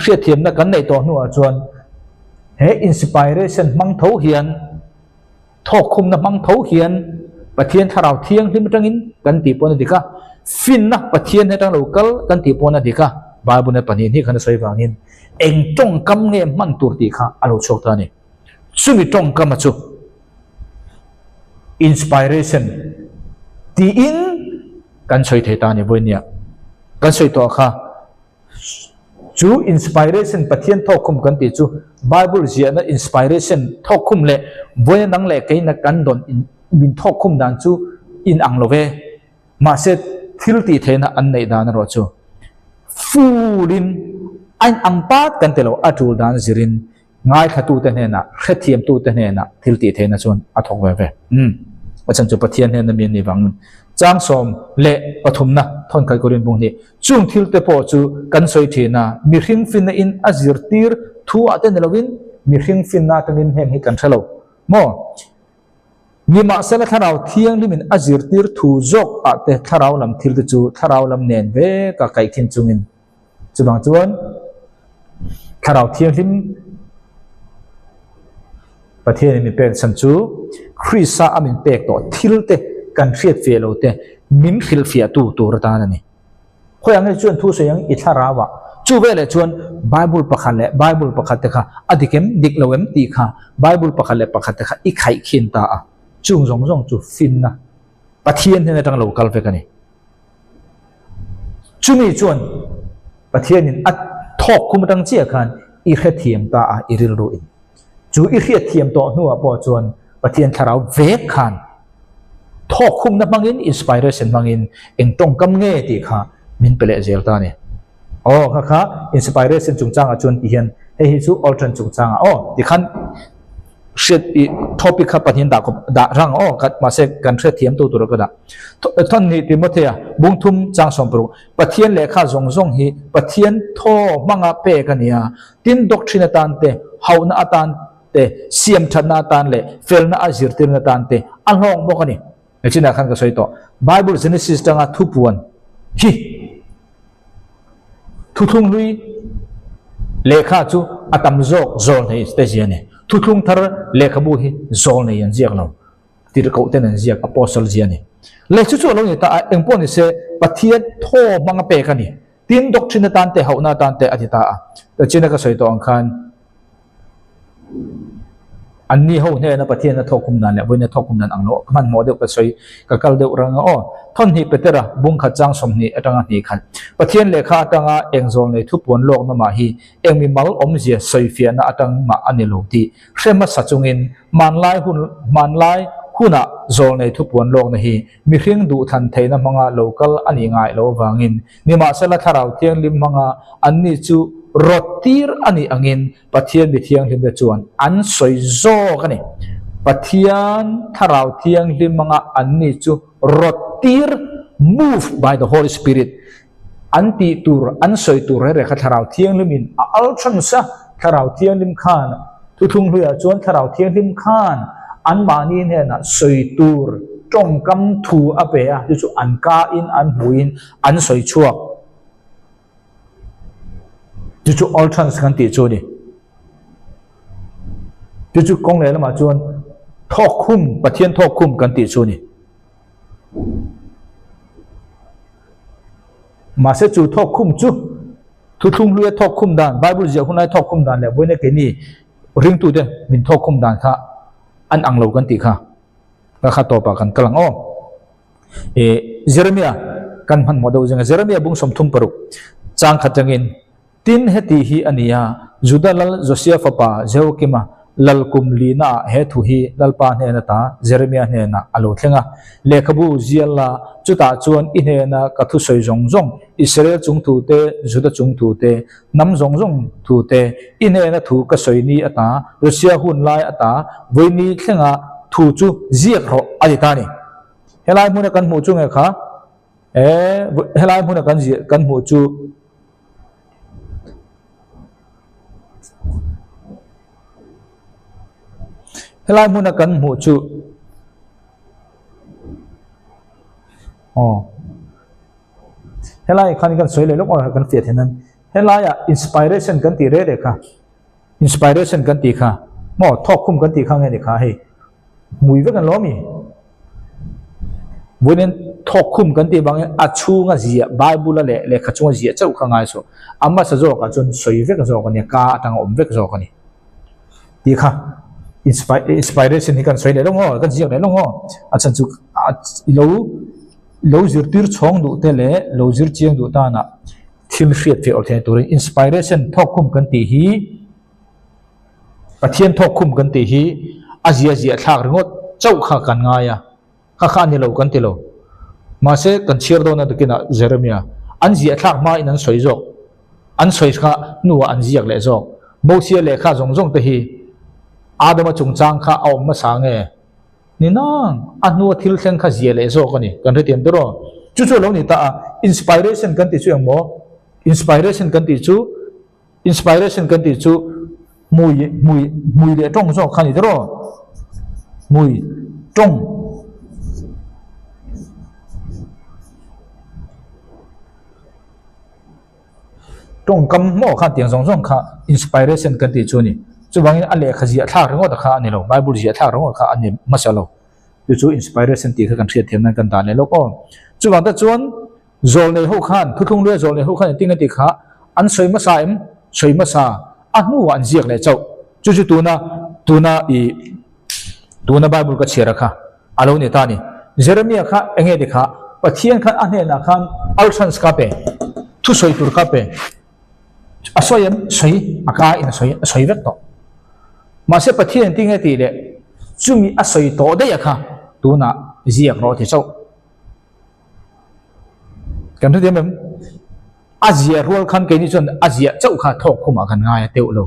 เสียเทียมนักกันในตัวนัวจนเฮอินสปิเรชันมังเท้าเฮียนทอกคุมนะมังเท้าเฮียนปะเทียนทาราวเทียงที่มันจังอินกันติปนดิกะฟินนะปะเทียนในทางโลกาลกันติปนดิกะบาบุนปนีนี่ขันสวยฟังนินเองจงกำเงมันตัวติกะอารมณ์โชคตานี่สุมิจงกำมาจูinspiration ตีอินกันช่วยเทตานี่บนเนี่ยกันช่วยตัวข้าจู inspiration ปะเทียนทอกคุมกันตีจู Bible เจียนะ inspiration ทอกคุมเละบนนังเละกันนักกันโดนบินทอกคุมดันจูอินอังโลเวมาเสร็จทิลตีเทนะอันในดานรอจูฟูลินอันอังปาดกันเตลออัตูดานจิรินง่ายขัดตูเตเนนะเขทียมตูเตเนนะทิลตีเทนะชนอัทองเวเวว่าฉันจะปะเทียนเห็นมีนิวังจางสมเละปฐมนะทอนไกกรินบุงนี้จุงทิลเตปอจูกันสวยเทนะมีหิงฟินอินอาจิรตีร์ทัวเตนเลวินมีหิงฟินนาตังอินเฮมให้กันเทลโมมีมาเสละทาราวเทียงลิมินอาจิรตีร์ทูจกอาเตทาราวลำทิลเตจูทาราวลำเนนเวกะไกขินจุงินจุบังจวนทาราวเทียงลิมประเทศนี้เป็นสันจูคริสต์อามินเป็กต่อทิลเตกันเฟียดเฟียโลเตมินฟิลเฟียตัวระตานันนี่เขาอย่างนี้ชวนทุสยังอิทาราวะจูเวลชวนไบเบิลประคันเละไบเบิลประคันเตค่ะอดีเข็มดิกเลวมตีค่ะไบเบิลประคันเละประคันเตค่ะอีไข่ขินตาจุงจงจูฟินนะประเทศนี้ในทางโลกาลเฟกันนี่จูมีชวนประเทศนี้อัดทอกคุมตั้งเจียกันอีเขทียมตาอีริลโรอินจูอีเรียเทียมตัวนัวปอจวนปะเทียนทาราวเวกขันทอกคุมนับมังอินอินสปิเรชันมังอินเองตรงกำเงติค่ะมินเปเลเจลตาเนี่ยโอ้ค่ะอินสปิเรชันจุงจางอาจวนที่เห็นเฮ้ยจูอัลตรันจุงจางอ๋อที่ขันเช็ดท็อปิกขับปะเทียนด่ารังอ๋อกัดมาเสกกันเช็ดเทียมตัวก็ได้ท่านนี้ติโมเธียบุ้งทุ่มจางสมปรุปะเทียนเลขาจงฮีปะเทียนโทมังอาเปกันเนี่ยตินด็อกทรินตันเตฮาวนาตันเสียมชันนาตานเล่เฟลนาอาจิรตินาตานเตอันลองบอกนี่ไอ้ที่นักขันก็สวยต่อ Bible Genesis ตั้งทุบวันฮีทุทุ่งลุยเลขาจูอัตมโจกโจลในสเตจเนี่ยทุทุ่งทาร์เลขาบุฮีโจลในยันเจียกเราที่เราเต้นยันเจียกอพอสโลเจียเนี่ยเลขจู่ๆเราเนี่ยตาเอ็งพวกนี่เสปะเทียนโทมังเปกันนี่ตินด็อกทรินตันเตฮาวนาตันเตอธิตาแต่ที่นักก็สวยต่ออังคารอันนี้เขาเนี่ยนะประเทศนั้นทอคุมนั่นแหละวันนี้ทอคุมนั่นอังโลมันโมเดลก็สวยกับกัลเดอรังอ๋อท่อนนี้เป็นแต่ละบุ้งขัดจังสมนี้ตั้งนี้ขันประเทศเลขาตั้งเองโซนในทุบวนโลกนั่นมาฮีเองมีมัลอมเสียสวยเฟียนะตั้งมาอันนี้โลดีเชื่อมาสัจจินมันไล่หุ่นโซนในทุบวนโลกนี่ฮีมีเรื่องดูทันเทนะมังโลกัลอันนี้ง่ายโลวางินนี่มาเสละทาราวเทียงลิมมังอันนี้จูรถตีร์อันนี้อังปะเทียนบิเทียงลิมเดจวนอันสวยโจกันนี่ปะเทียนทาราวเทียงลิมมังอันนี้จูรถตีร์ move by the Holy Spirit อันตีตูร์อันสวยตูร์เรื่องทาราวเทียงลิมินอัลทรัมซะทาราวเทียงลิมขานทุทุ่งเรือจวนทาราวเทียงลิมขานอันมานี่เนี่ยนะสวยตูร์จงกำถูอเปียจู่อันกาอินอันหุยนอันสวยชั่วจู่อัลทรันส์กันตีจูนี่จู่กงเลยแล้วมาจวนทอกคุ้มปะเทียนทอกคุ้มกันตีจูนี่มาเสจู่ทอกคุ้มจู่ทุทุ่งเรือทอกคุ้มด่านไบเบิลเจ้าคนไหนทอกคุ้มด่านเนี่ยวันนี้แค่นี้ริงตัวเดียวมินทอกคุ้มด่านค่ะอันอังโลกันตีค่ะก็ข้าตัวปากันกำลังอ้อเจเรมียกันพันหมดดูจังเจเรมียบุ้งสมทุมปรุจางขัดจังอินตินเฮตีฮีอันนี้จุดาลลโจเซียฟปาเจ้าคิมาลลคุมลีน่าเฮตุฮีลลปาเนนตาเจเรมียเนนะอโลเทงะเลขบูเจียลาจุดาจวนอินเนนะกัทุสวยจงจงอิสราเอลจงทูเตจุดาจงทูเตน้ำจงจงทูเตอินเนนะทูกสวยนี้อัตารัสเซียหุ่นไลอัตาวินีเทงะทูจูเจียกโรอดิตานีเฮลัยมุนกันหูจุงเอค่ะเฮลัยมุนกันหูจู helai muna kan mu chu helai khani kan soi le lok kan fiat henan helai ya inspiration kan ti re kha inspiration kan ti kha mo thok khum kan ti kha nge ni kha he mui ve kan lo mi buinen thok khum kan ti bang a chu nga zia bible le kha chu zia chau kha ngai so amma sa zo ka chun soi ve ka zo ka ni ka atang om ve ka zo ka ni ti kha inspiration hi kan soi le long ho kan jiak le long ho achan chu lo zir tir chong du te le lo zir chiang du ta na thil hriat fe or the tur inspiration thok khum kan ti hi pathian thok khum kan ti hi azia zia thak ringot chau kha kan nga ya kha ni lo kan ti lo ma se kan chir do na tukina Jeremiah an zia thak ma in an soi jok an soi kha nuwa an ziak le jok mo sia le kha jong jong te hi adama chung chang kha aw ma sa nge ni nang anu thil thleng kha zia le jok ani kan re tiam dro chu chu lo ni ta inspiration kan ti chu ang mo inspiration kan ti chu mui le tong jok kha ni dro mui tong tong kam mo kha tiang jong jong kha inspiration kan ti chu ni chu bangin ale khazia thak ringo ta kha ani lo bible zia thak ringo kha ani masalo chu inspiration ti kha kan thriat them nan kan ta le lo ko chu bang ta chuan zol nei ho khan thuthung le zol nei ho khan ting ti kha an soi ma sa em soi ma sa anu an ziak le chau chu tuna bible ka chera kha alo ni ta ni Jeremiah kha enge de kha pathian kha ane na khan alsans ka pe thu soi tur ka pe asoyam soi aka in soi vek to ma se pathian ting e ti le chumi asoi to de ya kha tuna ziak ro ti chau kan thu dem azia rol khan ke ni chon azia chau kha thok khuma khan nga ya teu lo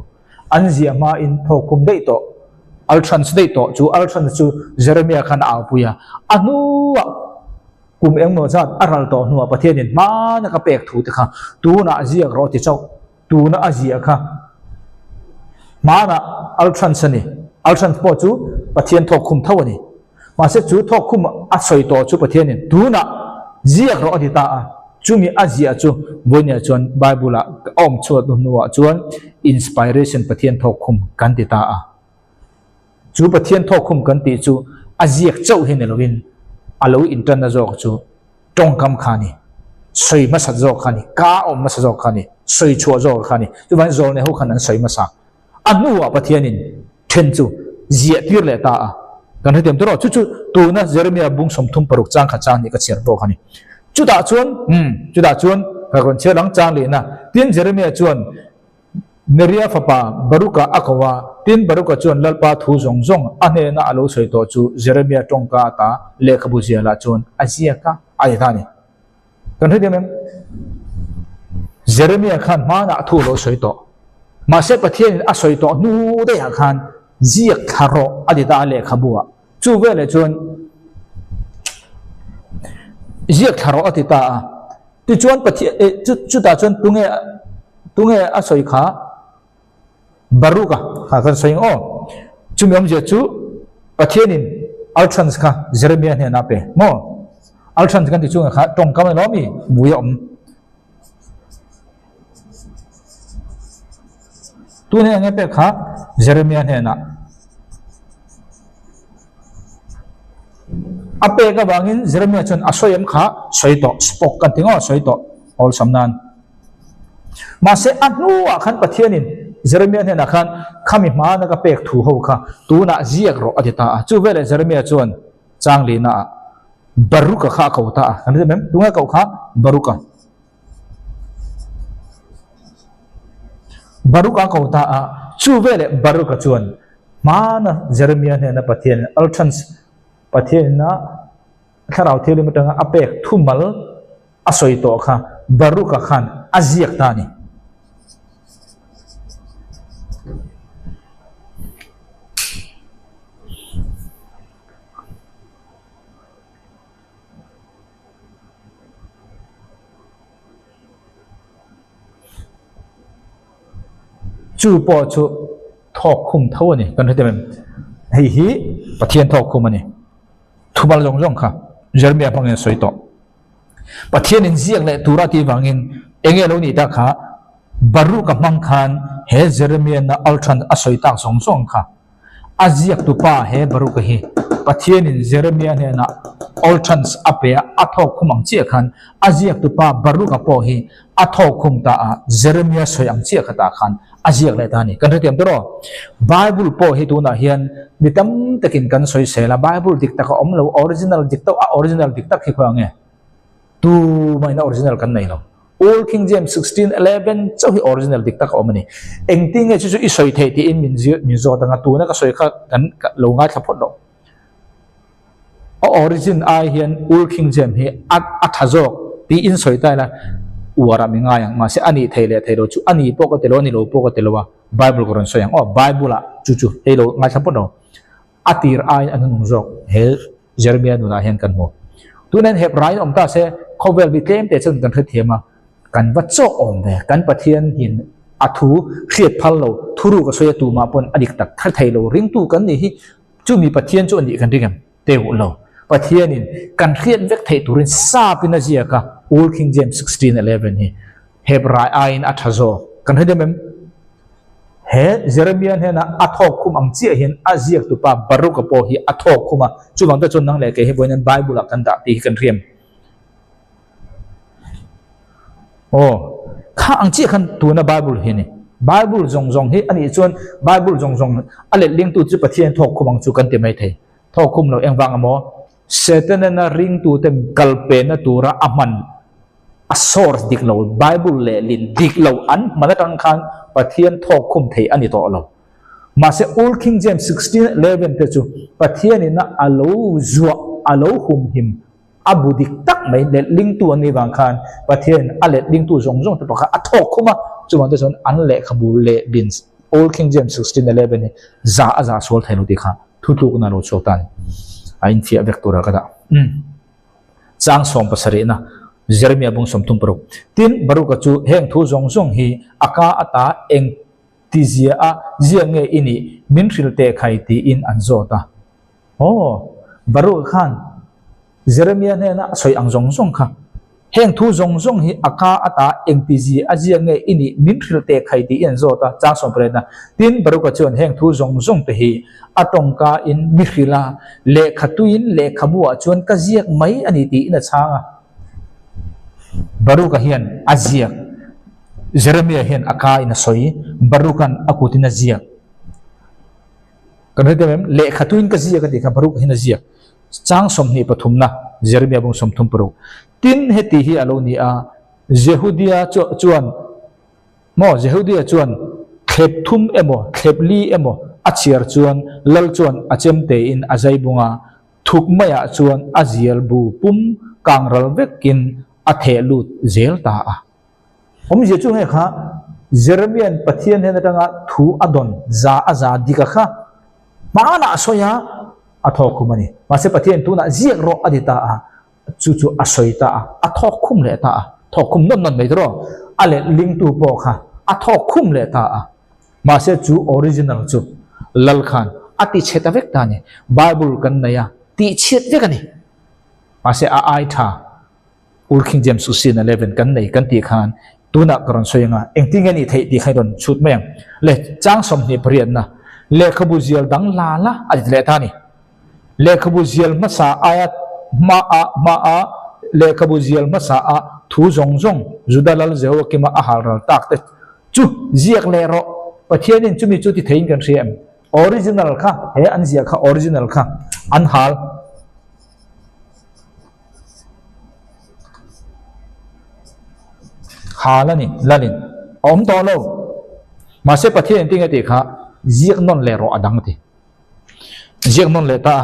an zia ma in thok khum dei to altrans dei to chu altrans chu Jeremiah khan a puya anu kum eng no chat aral to nuwa pathian in ma na ka pek thu te kha tuna ziak ro ti chau tuna azia kha mana altrans ani altrans po chu pathian thok khum thawani ma se chu thok khum a soi to chu pathian in tuna ziak ro ti ta a chumi azia chu bonia chuan bible a om chuat nuwa chuan inspiration pathian thok khum kan ti ta a chu pathian thok khum kan ti chu aziak chau hin lovin alo interna jok chu tong kam khani soi ma sa jok khani ka om ma sa jok khani soi chua jok khani chu ban zol ne ho khan an soi ma sa anu wa pathian in then chu zia tir le ta a kan he tem to chu tu na Jeremiah bung som thum paruk chang kha chang ni ka cher bo khani chu da chuan ka kon che lang chang le na tin Jeremiah chuan Neria fapa baruka akawa tin baruka chuan lalpa thu zong zong ane na alo soi to chu Jeremiah tongka ta lekhabu zia la chuan azia ka ai ta ni kan he dem Jeremiah khan ma na thu lo soi to ma se pathian a soi to nu de ya khan ziak tharo adita lekhabua chu ve le chuan ziak tharo atita a ti chuan pathian chu ta chuan tunge a soi kha baruka kha kan soi o chumyam je chu pathianin altrans kha Jeremiah ne na pe mo altrans kan ti chu kha tong kam lo mi buyom tu ne nge pe kha Jeremiah ne na ape ka bangin Jeremiah chon asoyam kha soito spok kan tingo soito ol samnan ma se anu akhan pathianin Jeremiah ne na khan khami ma na ka pek thu ho kha tu na ziak ro adita chu vele Jeremiah chon chang li na baruka kha ko ta kan de mem tunga ko kha baruka ko ta chu vele baruka chuan ma na Jeremiah ne na pathian altrans pathian na tharau theli mitanga apek thumal asoi to kha baruka khan aziak ta ni chu po chu thok khum thawani kan hete mem hi pathian thok khumani thubal jong jong kha Jeremiah phangin soito pathian in ziak le tura ti wangin engelo ni ta kha baru ka mang khan he Jeremiah na altran asoita song song kha aziak tu pa he baru ka hi pathian in Jeremiah ne na altrans ape athok khumang chi khan aziak tu pa baru ka po hi athok khum ta a Jeremiah soyang chi khata khan aziak le ta ni kan retiam tro Bible po hi tu na hian mitam takin kan soi sela Bible dikta ka omlo original dikta original dikta khi khwange tu mai na original kan nei lo Old King James 16:11 cho hi original dikta ka omani engting e chu i soi the ti in min zo ta nga tu na ka soi kha kan lo nga thapot lo origin ai hian Old King James hi athazok ti in soi ta la uara mi nga yang ma se ani theile theilo chu ani po ka telo ni lo po ka telo wa Bible ko ron so yang Bible a chu chu elo nga thapot lo atir ai anung jok he Jeremiah nu na hian kan mo tunen heb rai om ta se khovel bi tlem te chen kan thema kan wat cho om ve kan pathian hin athu khiat phal lo thuru ka soya tu ma pon adik tak thar thailo ring tu kan ni hi chu mi pathian chu ani kan ringam teu lo pathian in kan khiat vek thei turin sa pina zia ka Old King James 16:11 hi hebrai ain athazo kan hedemem he Jeremiah he na athok khum ang chi hin aziak tu pa baru ka po hi athok khuma chu bang ta chon nang le ke he boinan Bible kan da ti kan riam kha ang chi khan tu na Bible hi ni Bible jong jong hi ani chon Bible jong jong ale ling tu chu pathian thok khumang chu kan ti mai thei thok khum lo engwang amo Satan na ring tu tem kalpe na tura aman a source dik lo Bible le lin dik lo an manatang khan pathian thok khum thei ani to lo ma se Old King James 16:11 te chu pathian ina alo zua alo hum him abudik tak mai le ling tu ani wang khan pathian ale ling tu jong jong te pakha athok khuma chuma te son an le khabul le bin Old King James 16:11 za aza sol thailo ti kha thu thu na ro chotan ain thia vectora kada chang som pasari na Jeremiah bung som tum pro tin baru ka chu heng thu jong jong hi aka ata eng tizia a ziange ini minril te khai ti in anzota baru khan Jeremiah ne na soi ang jong jong kha heng thu jong jong hi aka ata eng tizia a ziange ini minril te khai ti in zota chang som pre na tin baru ka chon heng thu jong jong te hi atongka in mihrila le khatuin le khabua chon ka ziak mai ani ti na changa baru ka hian aziak Jeremiah hian aka ina soi baru kan akutina ziak kan hedem le khatuin ka ziak ti kha baru ka hian ziak chang som ni pathumna Jeremiah bung som thum pro tin heti hi alo ni a Jehudia chuan khep thum emo khepli emo achiar chuan lal chuan achem te in azai bunga thuk maya chuan azial bu pum kangral vekin athelut zel ta a je chu he kha Jeremiah pathian he na thu adon za aza dika kha maana asoya athok khumani mase pathian tu na ziak ro adita a chu chu asoita a athok khum le ta a thok khum non mai ro ale ling tu po kha athok khum le ta a mase chu original chu lal khan ati cheta vek ta ni Bible kan na ya ti chet vek ani mase a ai tha Old King James 16:11 kan nei kan ti khan tuna karon soyanga engting ani thei ti khai don chut meng le chang som ni prian na le khabu zial dang la la adi le ta ni le khabu zial ma sa ayat ma a le khabu zial ma sa a thu jong jong judalal zewa kima a hal ral tak te chu ziak le ro pathian in chumi chu ti thein kan riam original kha he an ziak kha original kha an hal halani lalin om to lo ma se pathian ting ati kha ziak non le ro adang ti ziak non le ta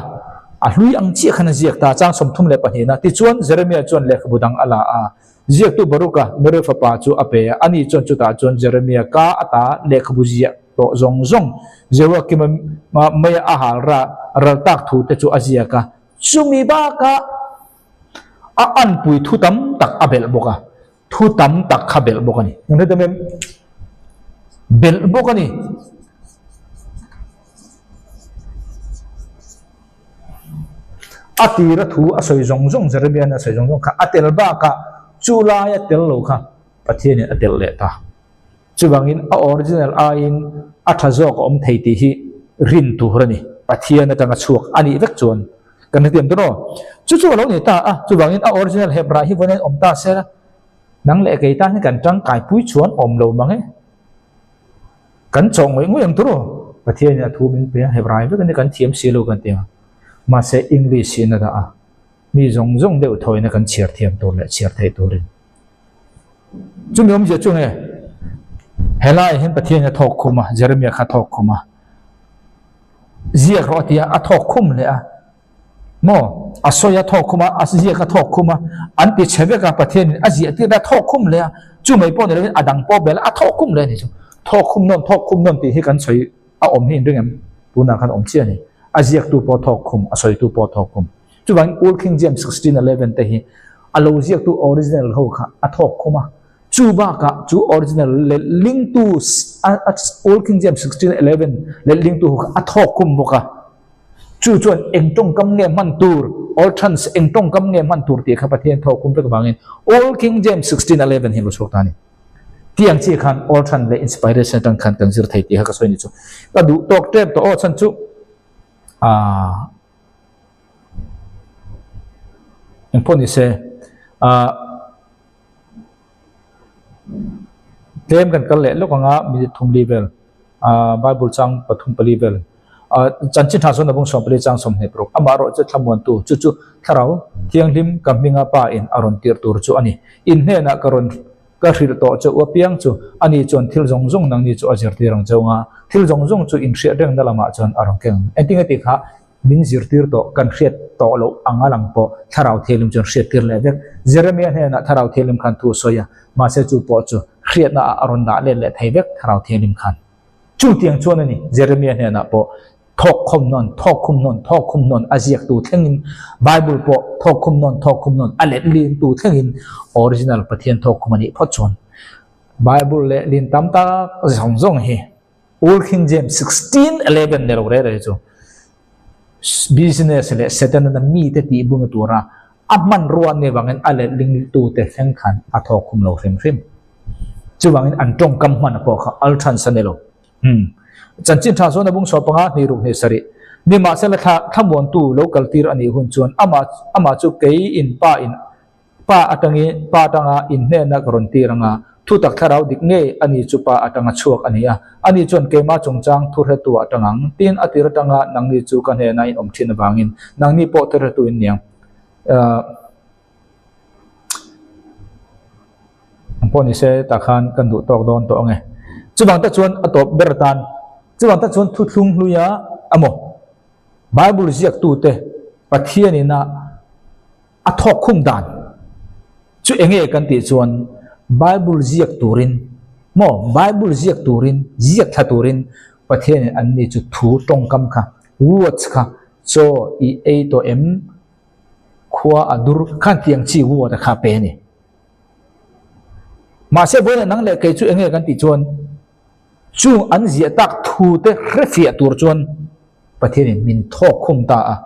a hlui ang chi khana ziak ta chang som thum le pahina ti chuan Jeremiah chuan le khbudang ala a ziak tu baruka mere fa pa chu ape ani chon chu ta chuan Jeremiah ka ata le khbu ziak to zong zong zewa ki ma mai a hal ra ral tak thu te chu azia ka chumi ba ka a an pui thu tam tak abel boka thu tam tak khabel bokani nang de mem bel bokani atira thu asoi zong zong Jeremiah na soi zong zong kha atel ba ka chula ya tel lo kha pathian atel le ta chuwangin a original a in a thazok om thei ti hi rin tu rani pathian atanga chuak ani vek chuan kan tiam to no chu lo ni ta a chuwangin a original hebra hi vonen om ta se nang le ke ta ni kan tang kai pui chuan om lo mang he kan chong ngoi ngoi am to ro pathian a thu min pe hebra vek ni kan thiam si lo kan tia ma se english in da a mi zong zong deuh thoi na kan chiar thiam to le chiar thei to rin chu mi om je chu nge helai hin pathian a thok khuma Jeremiah kha thok khuma zia rotia a thok khum le a mo asoya thok khuma azia ka thok khuma an pi chebe ka pathian azia ti da thok khum le a chu mai po ne adang po bel a thok khum le ni chu thok khum non ti hi kan choi a om hin ring am puna kan om chia ni azia tu po thok khum asoi tu po thok khum chu bang Old King James 16:11 te hi alo zia tu original ho kha a thok khuma chu ba ka chu original le link to Old King James 16:11 le link to a thok khum boka chu chuan eng tong kam nge man tur all trans eng tong kam nge man tur ti kha pathian thok khum pe ka bangin Old King James 16:11 hi lo sok ta ni tiang chi khan all tran le inspiration tang khan kan zir thei ti ha ka soi ni chu ta du tok tep to o chan chu en poni se tem kan kal le lokanga mi thum level Bible chang pathum level chan chin thason abung som pali chang som he pro amaro che thamon tu chu chu tharau thiang lim kaminga pa in aron tir tur chu ani in he na karon ka hril to chu opiang chu ani chon thil zong zong nang ni chu ajer ti rang chonga thil zong zong chu in hria reng dalama chon arong keng ending ati kha min zir tir to kan hriat to lo angalang po tharau thelim chon hriat tir le vek Jeremiah he na tharau thelim khan tu soya ma se chu po chu hriat na aron da le le thei vek tharau thelim khan chu tiang chuan ani Jeremiah he na po thok khum non aziak tu thengin Bible po thok khum non alet lin tu thengin original pathian thok khumani phachon Bible le lin tamta zong zong hi Old King James 16:11 ne ro re chu business le setan na mi te ti bung tura aman ruan ne wangen alet ling tu te theng khan a thok khum lo rim chu wangin an tong kam man po kha al than sanelo chan chin tha so na bung so panga ni ru ne sari ni ma se la thamon tu local tir ani hun chuan ama chu kei in pa atangi pa tanga in ne na karon tiranga thu tak tharau dik nge ani chu pa atanga chuak ania ani chon ke ma chungchang thu he tu atangang tin atir tanga nang ni chu kan he na in om thin bangin nang ni po ter tu in niang poni se ta khan kan du tok don to nge chuwang ta chuan atop bertan chuwang ta chuan thu thlung hluya amo Bible ziak tu te pathian ina a thok khum dan chu enge kan ti chuan Bible ziak turin mo Bible ziak turin ziak tha turin pathian an ni chu thu tong kam kha words kha so e a to m khwa adur khan tiang chi wo ta kha pe ni ma se bo nang le ke chu enge kan ti chuan chu an zia tak thu te refia tur chuan pathian min thok khum ta a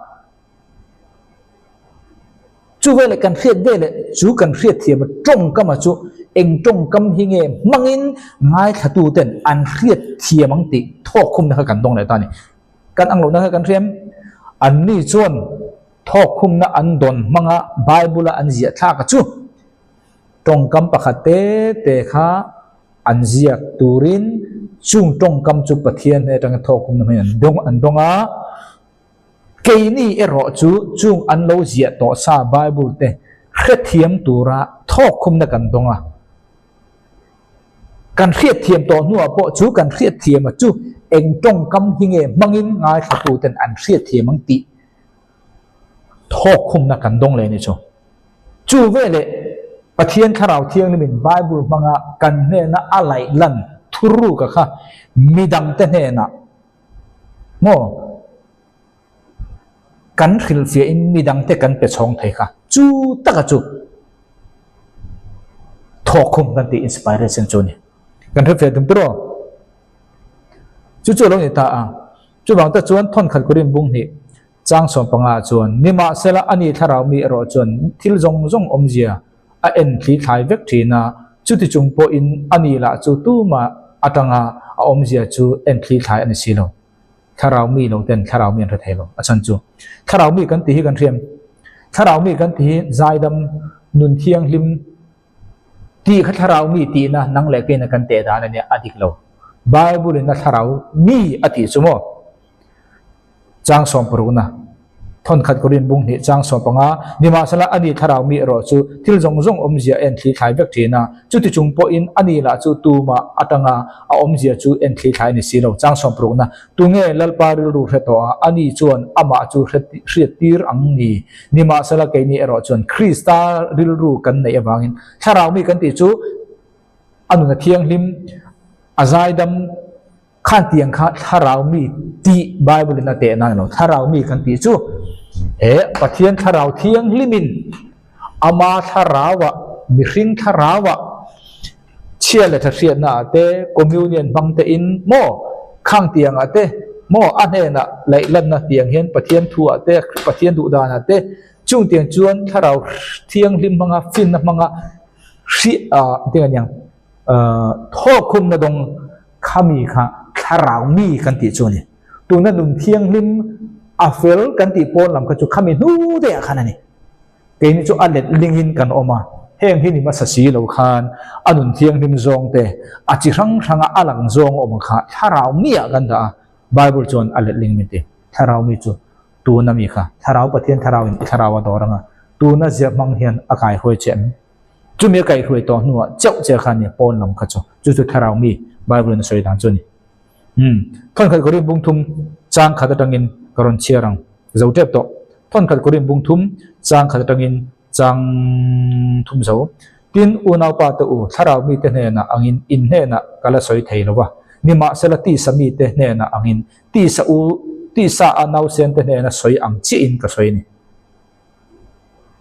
chu vele kan hriat vele chu kan hriat thiam tong kama chu eng tong kam hinge mangin ngai thatu ten an hriat thiamang ti thok khum na kan dong le ta ni kan anglo na kan riam an ni chuan thok khum na an don manga Bible an zia thla ka chu tong kam pakhate te kha an zia turin chung tong kam chu pathian he tang thok khum na me an donga ke ni ero chu chung an lo zia to sa Bible te hret thiam tura thok khum na kan donga kan hriat thiam to nuwa po chu kan hriat thiam chu eng tong kam hinge mangin ngai khatu ten an hriat thiam ang ti thok khum na kan dong le ni chu vele pathian tharau thiang ni min Bible manga kan ne na alai lan thuru ka kha midang te ne na mo kan khil fia in midang te kan pe chong thei kha chu taka chu thok khum kan ti inspiration chu ni kan re fe dum tro chu lo ni ta a chu bang ta chuan thon khat kurin bung ni chang som panga chuan nima sela ani tharau mi ro chuan thil zong zong omzia a en thli thlai vek thina chuti chung po in ani la chu tu ma atanga a omzia chu en thli thlai ani silo tharau mi lo ten tharau mi ra thelo achan chu tharau mi kan ti hi kan thiam tharau mi kan ti zaidam nun thiang lim ti kha tharau mi ti na nang le ke na kan te da na ne adik lo bible na tharau mi ati chumo chang som puruna thon khat korin bung ni chang som panga nima sala ani tharau mi ro chu thil zong zong omzia en thli thlai vek thina chuti chung po in ani la chu tu ma atanga a omzia chu en thli thlai ni silo chang som puruna tu nge lalpa ril ru hreto ani chuan ama chu hriat tir ang ni nima sala ke ni ro chuan krista ril ru kan nei awangin tharau mi kan ti chu anu na thiang lim azaidam khan tiang kha tharau mi ti bible na te na lo tharau mi kan ti chu pathian tharau thiang limin ama tharawa mi hring tharawa chiale tha hriat na te communion bang te in mo khang tiang ate mo ane na lailan na tiang hian pathian thu ate pathian du da na te chung tiang chuan tharau thiang lim manga fin na manga hri tiang yang tho khum na dong khami kha tharau mi kan ti chu ni tu na nun thiang lim afel kan ti pon lam ka chu khami nu de khana ni ke ni chu alet lingin kan oma heng hi ni ma sa si lo khan anun thiang lim zong te a chi rang ranga alang zong om kha tharau mi a kan da bible chon alet ling mi te tharau mi chu tu na mi kha tharau pathian tharau in tharau a doranga tu na zia mang hian akai hoi chem chu me kai hoi to nu chau che khan ni pon lam kha chu chu tharau mi bible na soi dan chu ni thon khat korin bung thum chang khat tangin karon chiarang zotep to thon khat korin bung thum chang khat tangin chang thum zo tin unau pa te u tharau mi te ne na angin in ne na kala soi thei lowa nima sela ti sami te ne na angin ti sa anau sen te ne na soi ang chi in ka soi ni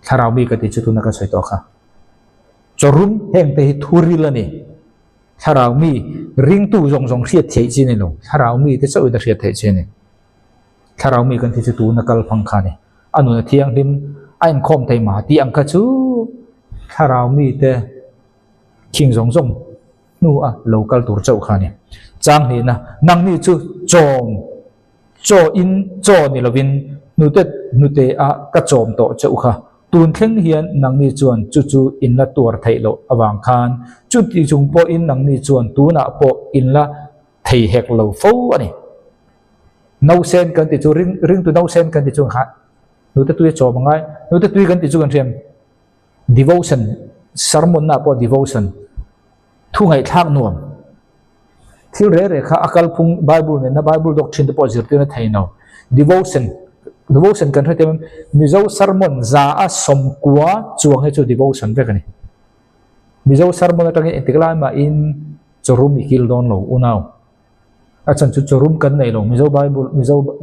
tharau mi ka ti chu tu na ka soi to kha chorum heng te hi thuri la ni tharau mi ring tu zong zong hriat thei chi ni lo tharau mi te chau da hriat thei chi ni tharau mi kan thi chu tu na kal phang kha ni anu na thiang lim ain khom thei ma ti ang kha chu tharau mi te king zong zong nu a local tur chau kha ni chang ni na nang ni chu chom cho in cho ni lovin nu te a ka chom to chau kha tun thleng hian nang ni chuan chu in la tur thei lo awang khan chu ti chung po in nang ni chuan tu na po in la thei hek lo fo ani no sen kan ti chu ring tu no sen kan ti chu ha nu te tu cho mangai nu te tu kan ti chu kan thiam devotion sermon na po devotion thu ngai thak nuam thil re kha akal phung bible ne na bible doctrine te po zir te na thei no devotion kan thei mizo sermon za a som kwa chuang he chu devotion ve kani mizo sermon atang intikla ma in chorum ikil don lo unau achan chu chorum kan nei lo mizo bible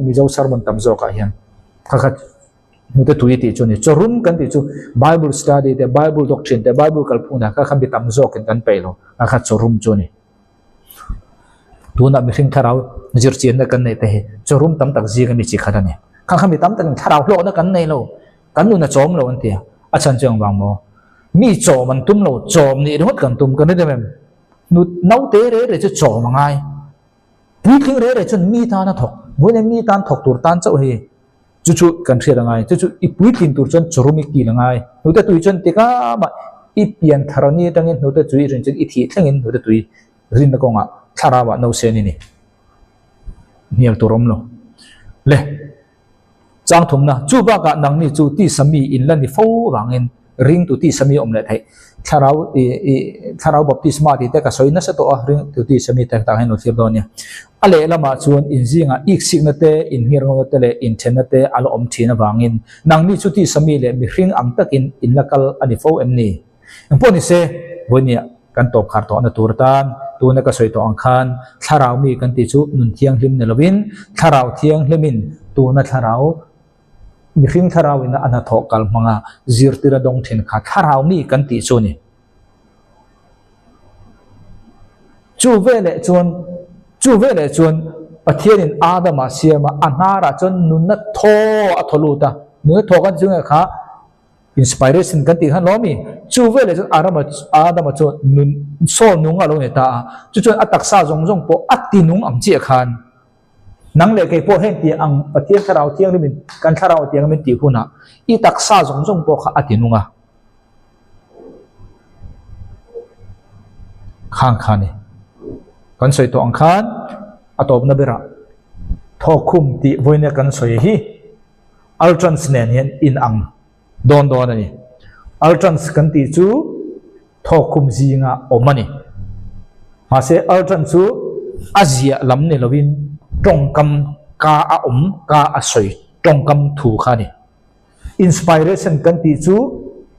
mizo sermon tam zo ka hian kha nu te tui ti chu ni chorum kan ti chu bible study te bible doctrine te bible kalpuna kha kham bi tam zo kan pe lo kha chorum chu ni tu na mi hring tharau zir chen na kan nei te he chorum tam tak ji kan ni chi khada ni khang mi tam tak tharau lo na kan nei lo kan nu na chom lo an tia achan chang wang mo mi chom an tum lo chom ni hot kan tum kan ni mem nu nau te re chu chom mangai pui thing re chu mi ta na thok bo ne mi tan thok tur tan chau he chu kan thia rangai chu i pui tin tur chon chorumi ki langai nu te tui chon tika ma i pian tharani tangin nu te chui rin chen i thi thlengin nu te tui rin na konga tharawa no se ni nial turom lo le chang thum na chu ba ka nang ni chu ti sami in la ni fo wangin ring tu ti sami om le thai tharau baptisma ti te ka soina sa to a ring tu ti sami ta ta hen no thir don ya ale lama chuan in zinga ik sik na te in hir ngo te le in then na te alo om thina wangin nang ni chu ti sami le mi hring ang takin in lakal ani fo em ni ang po ni se bonia kan top khar to na turtan tu na ka soi to ang khan tharau mi kan ti chu nun thiang hlim ne lovin tharau thiang hlemin tu na tharau mi hring tharau in ana thokal manga zirtira dong then kha tharau mi kan ti chu ni chu vele chuan pathian in Adam siama anara chon nun na tho atholuta nun tho kan junga kha inspiration kan ti han lomi chu vele chon Adam chon nun so nunga lo ne ta chu chon ataksa jong po atinung am che khan nang le ke po hen ti ang pathian tharau thiang ni min kan tharau tiang min ti huna I taksa jong po kha atinunga khang khani kan soi to ang khan atop na bera thokum ti voine kan soi hi ultrans nen hian in ang don ani ultrans kan ti chu thokum zinga omani ma se ultrans chu azia lam ne lovin tongkam ka a ka a soi tongkam thu khani inspiration kan ti chu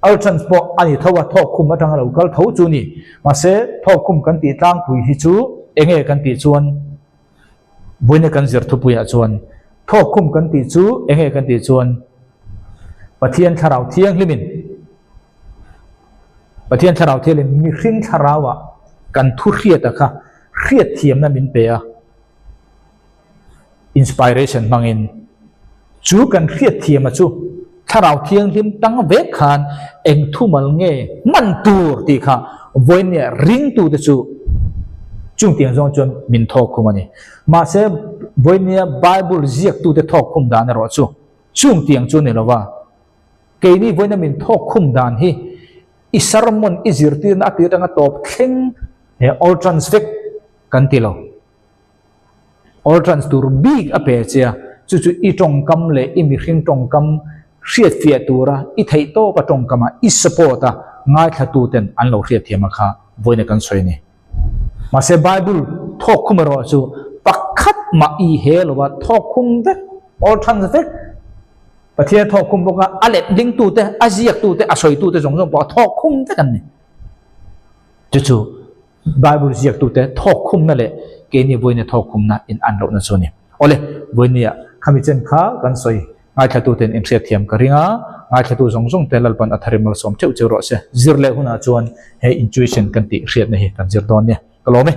ultrans po ani thawa thokum atang lo kal tho chu ni ma se thokum kan ti tlang pui hi chu enge kan ti chuan buine kan zir thupuya chuan thokum kan ti chu enge kan ti chuan pathian tharau thiang limin pathian tharau thian mi hring tharawa kan thu hriat kha hriat thiam na min pe a inspiration mangin chu kan hriat thiam a chu tharau thiang lim tang ve khan eng thumal nge man tur ti kha voine ring tu de chu chung tiang zong chon min thokum ani ma se voine bible ziak tu de thokum dan ro chu chung tiang chu ne lawa ke ni voine min thokum dan hi I sermon I zirti na ti tanga top kheng he all transfix kan ti lo all trans tur big ape chia chu chu I tongkam le I mi hring tongkam hriat fia tura I thei to pa tongkama I supporta ngai tha tu ten an lo hriat thiama kha voine kan soi ni ma se bible thokum ro chu pakhat ma I he lo wa thokum ve all transfix pathian thokum boka alet ding tu te aziak tu te asoi tu te jong bo thokum te kan ni chu bible ziak tu te thokum na le ke ni voine thokum na in an lo na chu ni ole voine ya khami chen kha kan soi ngai tha tu ten em se thiam ka ringa ngai tha tu jong te lalpan atharimal som cheu cheu ro se zirle huna chuan he intuition kan ti hriat na hi kan zir don ne kalome